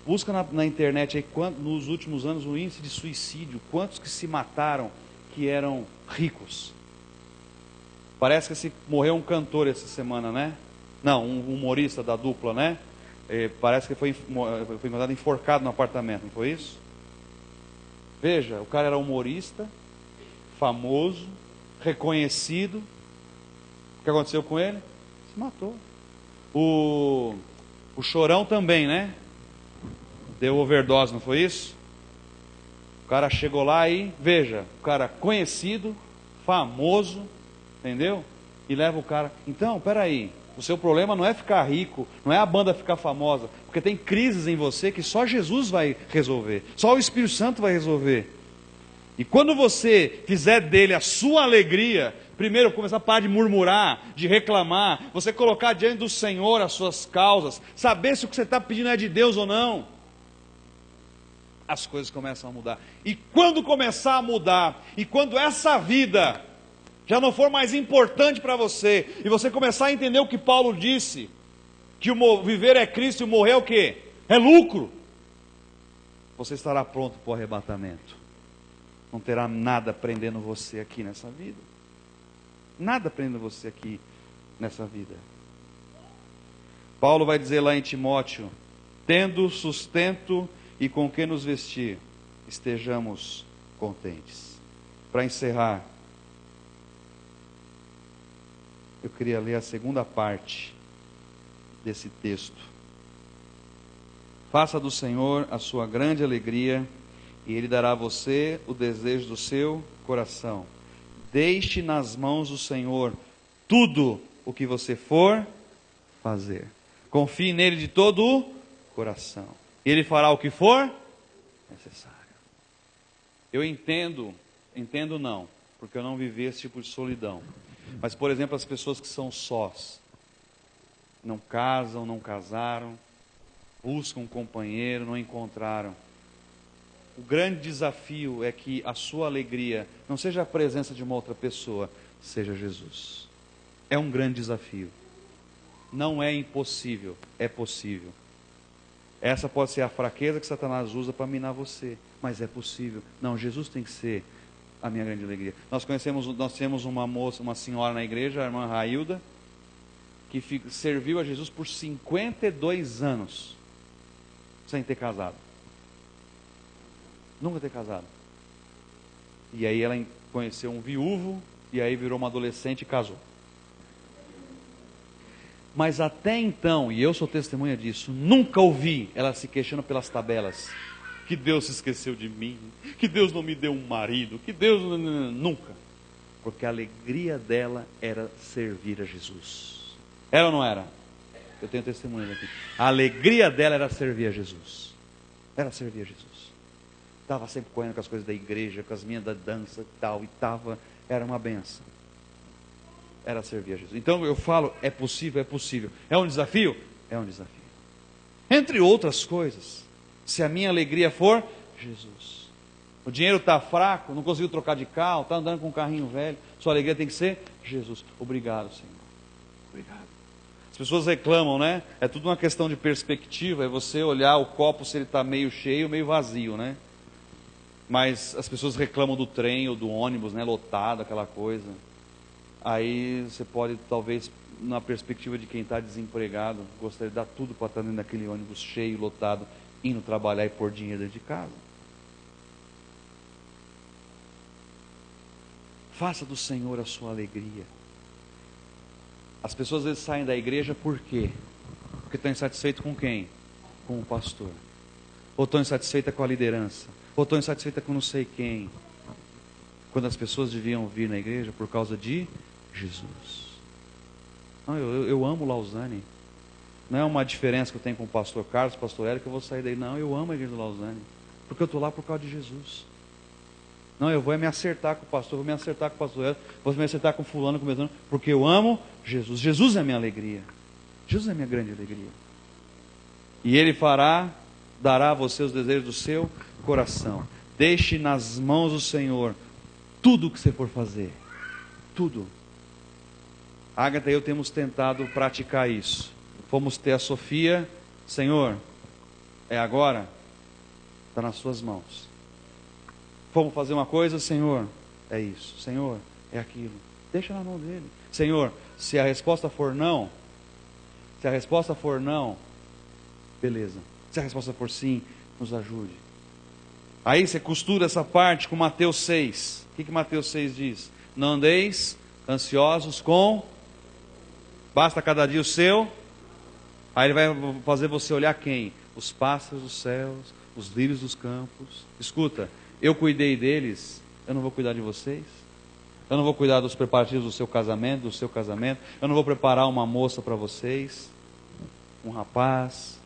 busca na internet aí, nos últimos anos, o índice de suicídio, quantos que se mataram que eram ricos? Parece que morreu um cantor essa semana, né? Não, um humorista da dupla, né? Parece que foi encontrado enforcado no apartamento, não foi isso? Veja, o cara era humorista, famoso, reconhecido. O que aconteceu com ele? Se matou. O Chorão também, né? Deu overdose, não foi isso? O cara chegou lá e, veja, o cara conhecido, famoso, entendeu? E leva o cara. Então, peraí, o seu problema não é ficar rico, não é a banda ficar famosa, porque tem crises em você que só Jesus vai resolver, só o Espírito Santo vai resolver. E quando você fizer dele a sua alegria, primeiro começar a parar de murmurar, de reclamar, você colocar diante do Senhor as suas causas, saber se o que você está pedindo é de Deus ou não, as coisas começam a mudar. E quando começar a mudar, e quando essa vida já não for mais importante para você, e você começar a entender o que Paulo disse, que o viver é Cristo e o morrer é o quê? É lucro. Você estará pronto para o arrebatamento. Não terá nada prendendo você aqui nessa vida. Nada prendendo você aqui nessa vida. Paulo vai dizer lá em Timóteo: tendo sustento e com que nos vestir, estejamos contentes. Para encerrar, eu queria ler a segunda parte desse texto. Faça do Senhor a sua grande alegria, e Ele dará a você o desejo do seu coração. Deixe nas mãos do Senhor tudo o que você for fazer. Confie nele de todo o coração. Ele fará o que for necessário. Eu entendo não, porque eu não vivi esse tipo de solidão. Mas, por exemplo, as pessoas que são sós, não casam, não casaram, buscam um companheiro, não encontraram. O grande desafio é que a sua alegria não seja a presença de uma outra pessoa, seja Jesus. É um grande desafio. Não é impossível, é possível. Essa pode ser a fraqueza que Satanás usa para minar você, mas é possível. Não, Jesus tem que ser a minha grande alegria. Nós temos uma moça, uma senhora na igreja, a irmã Railda, que serviu a Jesus por 52 anos, sem ter casado. Nunca ter casado. E aí ela conheceu um viúvo, e aí virou uma adolescente e casou. Mas até então, e eu sou testemunha disso, nunca ouvi ela se queixando pelas tabelas. Que Deus se esqueceu de mim, que Deus não me deu um marido, que Deus... Nunca. Porque a alegria dela era servir a Jesus. Era ou não era? Eu tenho testemunhas aqui. A alegria dela era servir a Jesus. Era servir a Jesus. Estava sempre correndo com as coisas da igreja, com as minhas da dança e tal, era uma benção. Era servir a Jesus. Então eu falo, é possível, é possível. É um desafio? É um desafio. Entre outras coisas, se a minha alegria for Jesus. O dinheiro está fraco, não conseguiu trocar de carro, está andando com um carrinho velho, sua alegria tem que ser Jesus. Obrigado, Senhor. Obrigado. As pessoas reclamam, né? É tudo uma questão de perspectiva, é você olhar o copo se ele está meio cheio ou meio vazio, né? Mas as pessoas reclamam do trem ou do ônibus, né? Lotado, aquela coisa. Aí você pode, talvez, na perspectiva de quem está desempregado, gostaria de dar tudo para estar dentro daquele ônibus cheio, lotado, indo trabalhar e pôr dinheiro dentro de casa. Faça do Senhor a sua alegria. As pessoas às vezes saem da igreja por quê? Porque estão insatisfeitos com quem? Com o pastor. Ou estão insatisfeitas com a liderança. Ou estão insatisfeitas com não sei quem. Quando as pessoas deviam vir na igreja por causa de Jesus. Não, eu amo Lausanne. Não é uma diferença que eu tenho com o pastor Carlos, o pastor Hélio, que eu vou sair daí. Não, eu amo a igreja do Lausanne. Porque eu estou lá por causa de Jesus. Não, eu vou me acertar com o pastor, vou me acertar com o pastor Hélio, vou me acertar com fulano, com o mesmo, porque eu amo Jesus. Jesus é a minha alegria. Jesus é a minha grande alegria. E Ele dará a você os desejos do seu coração. Deixe nas mãos do Senhor tudo o que você for fazer. Tudo. Agatha e eu temos tentado praticar isso. Fomos ter a Sofia. Senhor, é agora? Está nas suas mãos. Fomos fazer uma coisa, Senhor, é isso. Senhor, é aquilo. Deixa na mão dele. Senhor, se a resposta for não, beleza. Se a resposta for sim, nos ajude. Aí você costura essa parte com Mateus 6. O que Mateus 6 diz? Não andeis ansiosos com... Basta cada dia o seu. Aí ele vai fazer você olhar quem? Os pássaros dos céus, os lírios dos campos. Escuta, eu cuidei deles, eu não vou cuidar de vocês? Eu não vou cuidar dos preparativos do seu casamento, eu não vou preparar uma moça para vocês, um rapaz,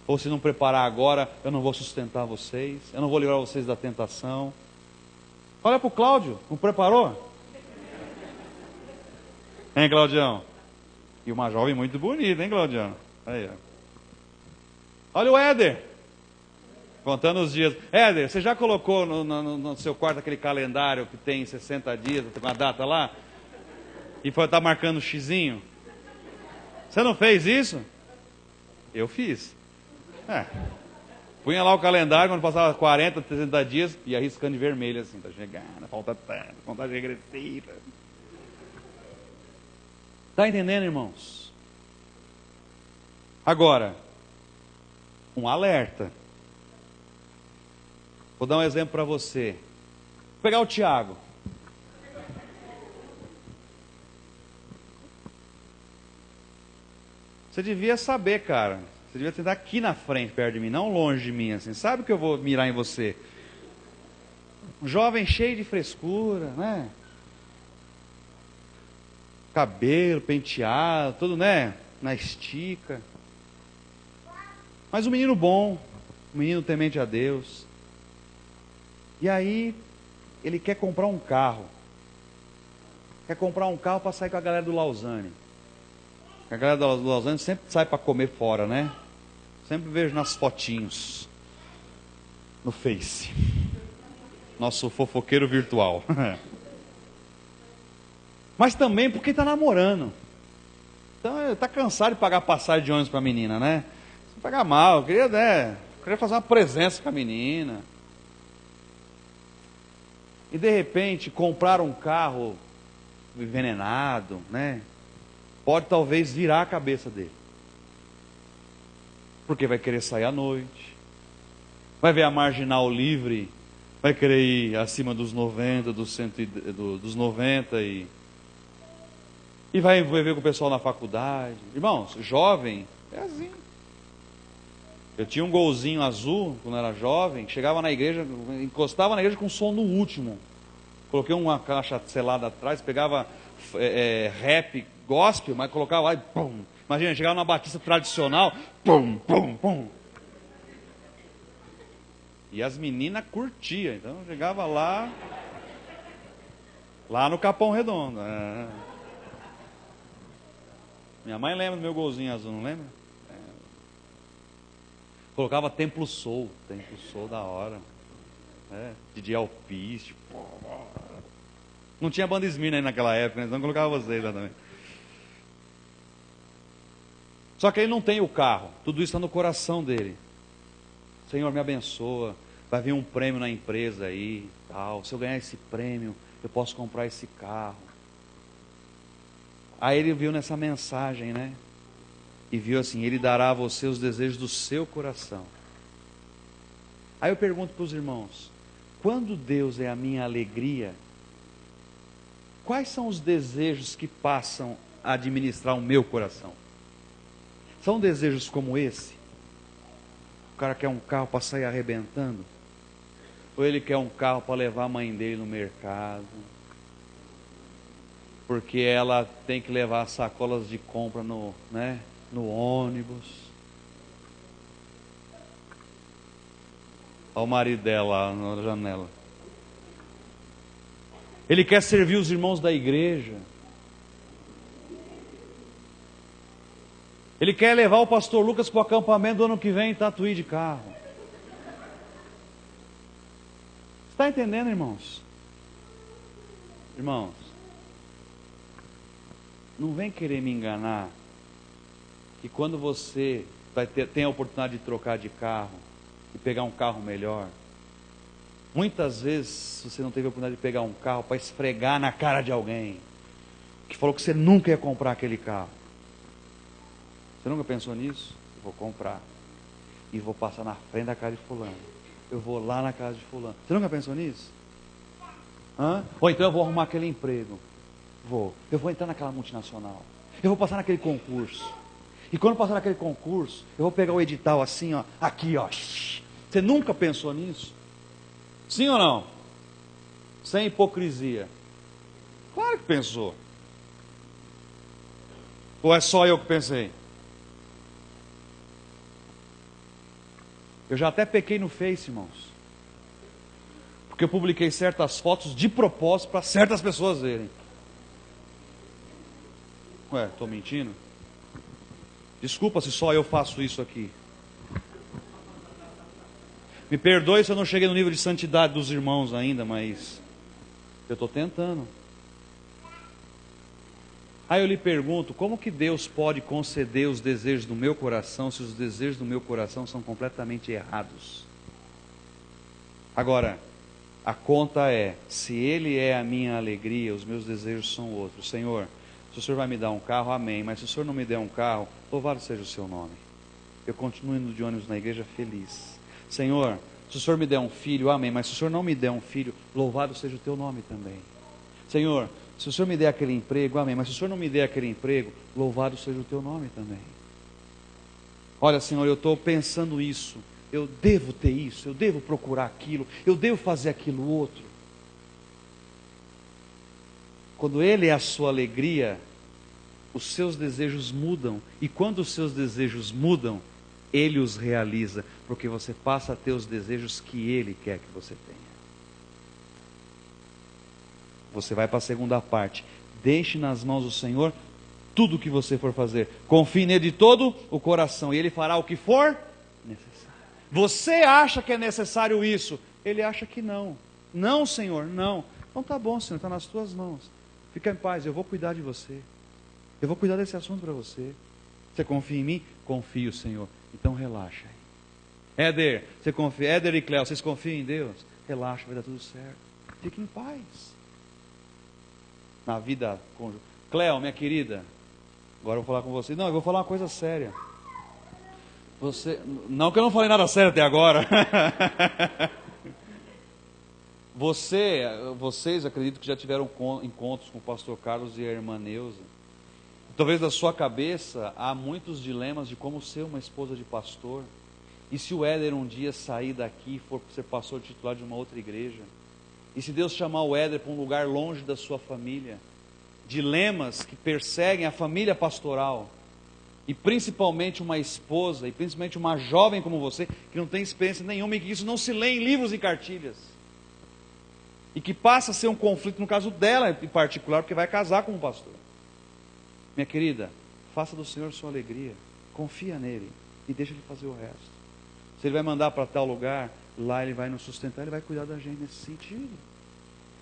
ou se não preparar agora, eu não vou sustentar vocês, eu não vou livrar vocês da tentação. Olha para o Cláudio, não preparou? Hein, Claudião? E uma jovem muito bonita, hein, Claudião? Aí, ó. Olha o Éder, contando os dias. Éder, você já colocou no seu quarto aquele calendário que tem 60 dias, tem uma data lá? E está marcando o xizinho? Você não fez isso? Eu fiz. Punha lá o calendário, quando passava 40, 60 dias, ia riscando de vermelho assim, tá chegando, falta tanto, contagem regressiva. Está entendendo, irmãos? Agora, um alerta. Vou dar um exemplo para você. Vou pegar o Tiago. Você devia saber, cara. Você devia tentar aqui na frente, perto de mim, não longe de mim, assim. Sabe que eu vou mirar em você? Um jovem cheio de frescura, né? Cabelo penteado, tudo, né? Na estica. Mas um menino bom, um menino temente a Deus. E aí, ele quer comprar um carro. Quer comprar um carro para sair com a galera do Lausanne. A galera do Lausanne sempre sai para comer fora, né? Sempre vejo nas fotinhos. No Face. Nosso fofoqueiro virtual. Mas também porque está namorando. Então, está cansado de pagar passagem de ônibus para a menina, né? Não pagar mal, eu queria fazer uma presença com a menina. E de repente comprar um carro envenenado, né? Pode talvez virar a cabeça dele. Porque vai querer sair à noite. Vai ver a marginal livre vai querer ir acima dos 90, dos 90 e vai envolver com o pessoal na faculdade. Irmãos, jovem é assim. Eu tinha um golzinho azul quando era jovem, chegava na igreja, encostava na igreja com som no último. Coloquei uma caixa selada atrás, pegava rap, gospel, mas colocava lá e pum. Imagina, chegava na batista tradicional, pum, pum, pum. E as meninas curtiam, então eu chegava lá no Capão Redondo. Minha mãe lembra do meu golzinho azul, não lembra? Colocava Templo Soul da hora. DJ Alpiste. Não tinha banda Esmirna aí naquela época, então colocava vocês lá também. Só que ele não tem o carro, tudo isso está no coração dele. Senhor, me abençoa, vai vir um prêmio na empresa aí, tal. Se eu ganhar esse prêmio, eu posso comprar esse carro. Aí ele viu nessa mensagem, né? E viu assim, ele dará a você os desejos do seu coração. Aí eu pergunto para os irmãos, quando Deus é a minha alegria, quais são os desejos que passam a administrar o meu coração? São desejos como esse? O cara quer um carro para sair arrebentando? Ou ele quer um carro para levar a mãe dele no mercado? Porque ela tem que levar sacolas de compra no ônibus. Olha o marido dela lá na janela. Ele quer servir os irmãos da igreja. Ele quer levar o pastor Lucas para o acampamento do ano que vem em Tatuí de carro. Está entendendo, irmãos? Irmãos, não vem querer me enganar que quando você tem a oportunidade de trocar de carro e pegar um carro melhor, muitas vezes você não teve a oportunidade de pegar um carro para esfregar na cara de alguém que falou que você nunca ia comprar aquele carro. Você nunca pensou nisso? Eu vou comprar e vou passar na frente da casa de fulano. Eu vou lá na casa de fulano. Você nunca pensou nisso? Ou então eu vou arrumar aquele emprego. Eu vou entrar naquela multinacional. Eu vou passar naquele concurso. E quando passar naquele concurso, eu vou pegar o edital assim, ó, aqui, ó. Você nunca pensou nisso? Sim ou não? Sem hipocrisia. Claro que pensou. Ou é só eu que pensei? Eu já até pequei no Face, irmãos. Porque eu publiquei certas fotos de propósito para certas pessoas verem. Ué, estou mentindo? Desculpa se só eu faço isso aqui. Me perdoe se eu não cheguei no nível de santidade dos irmãos ainda, mas eu estou tentando. Aí eu lhe pergunto, como que Deus pode conceder os desejos do meu coração se os desejos do meu coração são completamente errados? Agora, a conta é, se Ele é a minha alegria, os meus desejos são outros. Senhor, se o Senhor vai me dar um carro, amém. Mas se o Senhor não me der um carro, louvado seja o seu nome. Eu continuo indo de ônibus na igreja feliz. Senhor, se o Senhor me der um filho, amém. Mas se o Senhor não me der um filho, louvado seja o teu nome também. Senhor, se o Senhor me der aquele emprego, amém. Mas se o Senhor não me der aquele emprego, louvado seja o teu nome também. Olha, Senhor, eu estou pensando isso. Eu devo ter isso, eu devo procurar aquilo, eu devo fazer aquilo outro. Quando Ele é a sua alegria, os seus desejos mudam. E quando os seus desejos mudam, Ele os realiza. Porque você passa a ter os desejos que Ele quer que você tenha. Você vai para a segunda parte. Deixe nas mãos do Senhor tudo o que você for fazer. Confie nele de todo o coração. E Ele fará o que for necessário. Você acha que é necessário isso? Ele acha que não. Não, Senhor, não. Então tá bom, Senhor, está nas tuas mãos. Fica em paz, eu vou cuidar de você. Eu vou cuidar desse assunto para você. Você confia em mim? Confio, Senhor. Então relaxa aí. Éder, você confia? Éder e Cléo, vocês confiam em Deus? Relaxa, vai dar tudo certo. Fique em paz. Na vida conjugal. Cléo, minha querida, agora eu vou falar com você. Não, eu vou falar uma coisa séria. Não que eu não falei nada sério até agora. Vocês acredito que já tiveram encontros com o pastor Carlos e a irmã Neuza. Talvez na sua cabeça há muitos dilemas de como ser uma esposa de pastor. E se o Éder um dia sair daqui e for ser pastor titular de uma outra igreja? E se Deus chamar o Éder para um lugar longe da sua família? Dilemas que perseguem a família pastoral. E principalmente uma esposa, e principalmente uma jovem como você, que não tem experiência nenhuma e que isso não se lê em livros e cartilhas. E que passa a ser um conflito no caso dela em particular, porque vai casar com um pastor. Minha querida, faça do Senhor sua alegria, confia nele e deixa ele fazer o resto. Se ele vai mandar para tal lugar, lá ele vai nos sustentar, ele vai cuidar da gente nesse sentido.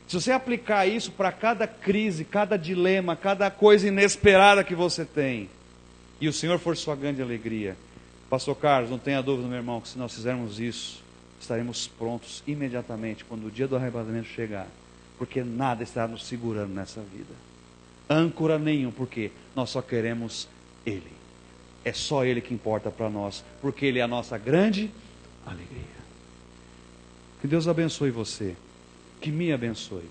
Se você aplicar isso para cada crise, cada dilema, cada coisa inesperada que você tem, e o Senhor for sua grande alegria, pastor Carlos, não tenha dúvida, meu irmão, que se nós fizermos isso, estaremos prontos imediatamente quando o dia do arrebatamento chegar, porque nada está nos segurando nessa vida, âncora nenhum, porque nós só queremos Ele, é só Ele que importa para nós, porque Ele é a nossa grande alegria. Que Deus abençoe você, que me abençoe.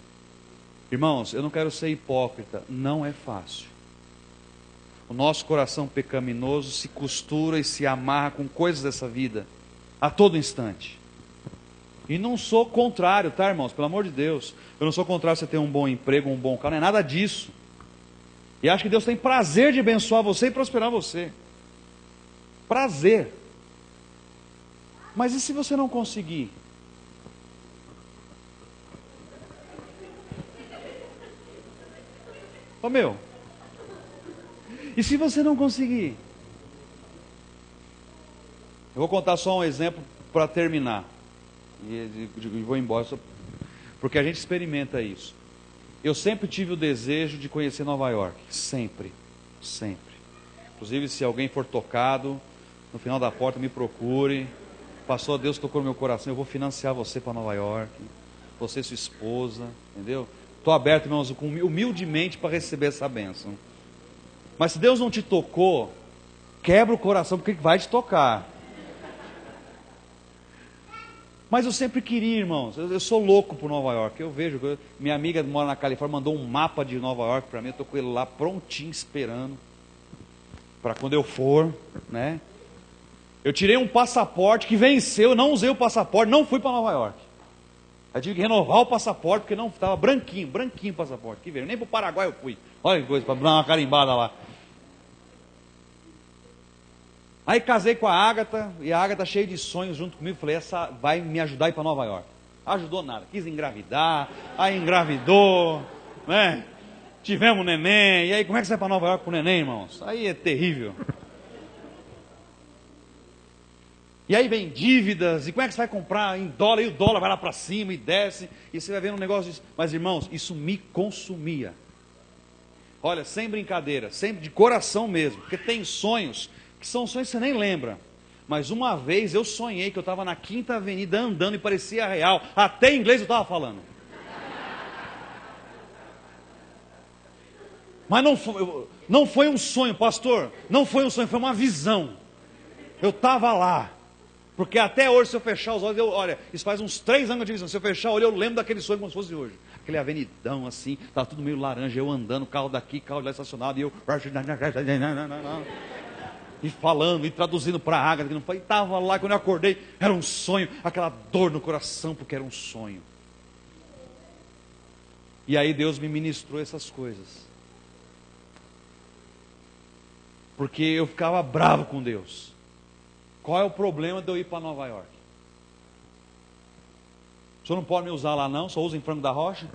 Irmãos, eu não quero ser hipócrita, não é fácil. O nosso coração pecaminoso se costura e se amarra com coisas dessa vida a todo instante. E não sou contrário, tá, irmãos? Pelo amor de Deus. Eu não sou contrário a você ter um bom emprego, um bom carro, não é nada disso. E acho que Deus tem prazer de abençoar você e prosperar você. Prazer. Mas e se você não conseguir? Ô meu, e se você não conseguir? Eu vou contar só um exemplo para terminar. E vou embora, porque a gente experimenta isso. Eu sempre tive o desejo de conhecer Nova York. Sempre. Sempre. Inclusive, se alguém for tocado, no final da porta me procure. Pastor, Deus tocou no meu coração, eu vou financiar você para Nova York. Você e sua esposa, entendeu? Estou aberto, irmãos, humildemente para receber essa bênção. Mas se Deus não te tocou, quebra o coração, porque Ele vai te tocar. Mas eu sempre queria, irmãos, eu sou louco por Nova York. Eu vejo, minha amiga mora na Califórnia, mandou um mapa de Nova York para mim, eu estou com ele lá prontinho, esperando, para quando eu for, né? Eu tirei um passaporte que venceu, não usei o passaporte, não fui para Nova York. Eu tive que renovar o passaporte, porque não estava branquinho o passaporte, que veio, nem para o Paraguai eu fui. Olha que coisa, para dar uma carimbada lá. Aí casei com a Ágata, e a Ágata cheia de sonhos junto comigo, falei, essa vai me ajudar a ir para Nova York. Ajudou nada, quis engravidar, aí engravidou, né? Tivemos um neném, e aí como é que você vai para Nova York com o neném, irmãos? Aí é terrível. E aí vem dívidas, e como é que você vai comprar em dólar, e o dólar vai lá para cima e desce, e você vai vendo um negócio disso. Mas irmãos, isso me consumia. Olha, sem brincadeira, sempre de coração mesmo, porque tem sonhos que são sonhos que você nem lembra. Mas uma vez eu sonhei que eu estava na Quinta Avenida andando e parecia real. Até em inglês eu estava falando. Mas não foi um sonho, pastor. Não foi um sonho, foi uma visão. Eu estava lá. Porque até hoje, se eu fechar os olhos, olha, isso faz uns 3 anos de visão. Se eu fechar o olho, eu lembro daquele sonho como se fosse hoje. Aquele avenidão assim, estava tudo meio laranja, eu andando, carro daqui, carro de lá estacionado, e eu... E falando, e traduzindo para a Ágata, que não foi, e estava lá, quando eu acordei, era um sonho, aquela dor no coração, porque era um sonho. E aí Deus me ministrou essas coisas. Porque eu ficava bravo com Deus. Qual é o problema de eu ir para Nova York? O senhor não pode me usar lá não, só usa em Franco da Rocha?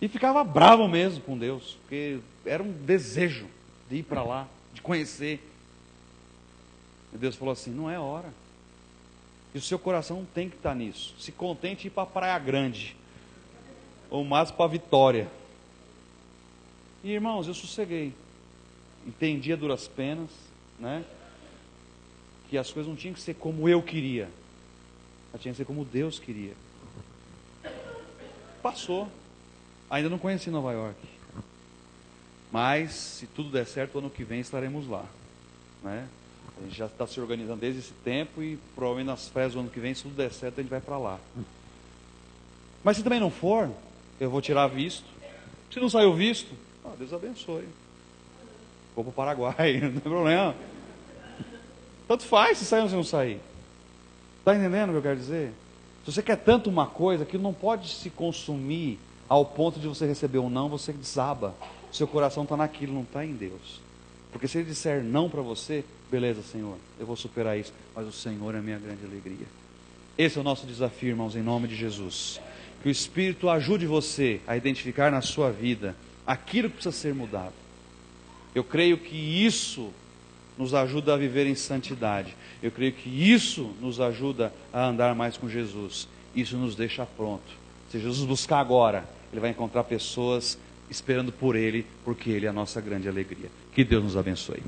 E ficava bravo mesmo com Deus, porque era um desejo de ir para lá, de conhecer. E Deus falou assim, não é hora. E o seu coração tem que estar nisso. Se contente em ir para a Praia Grande, ou mais para a Vitória. E irmãos, eu sosseguei. Entendi a duras penas, né? Que as coisas não tinham que ser como eu queria, mas tinham que ser como Deus queria. Passou. Ainda não conheci Nova York, mas se tudo der certo, ano que vem estaremos lá, né? A gente já está se organizando desde esse tempo e provavelmente nas férias do ano que vem, se tudo der certo, a gente vai para lá. Mas se também não for, eu vou tirar visto. Se não saiu visto, Deus abençoe. Vou para o Paraguai, não tem problema. Tanto faz se sair ou se não sair. Está entendendo o que eu quero dizer? Se você quer tanto uma coisa, que não pode se consumir ao ponto de você receber um não, você desaba. Seu coração está naquilo, não está em Deus. Porque se Ele disser não para você, beleza, Senhor, eu vou superar isso. Mas o Senhor é a minha grande alegria. Esse é o nosso desafio, irmãos, em nome de Jesus. Que o Espírito ajude você a identificar na sua vida aquilo que precisa ser mudado. Eu creio que isso nos ajuda a viver em santidade. Eu creio que isso nos ajuda a andar mais com Jesus. Isso nos deixa pronto. Se Jesus buscar agora, Ele vai encontrar pessoas esperando por Ele, porque Ele é a nossa grande alegria. Que Deus nos abençoe.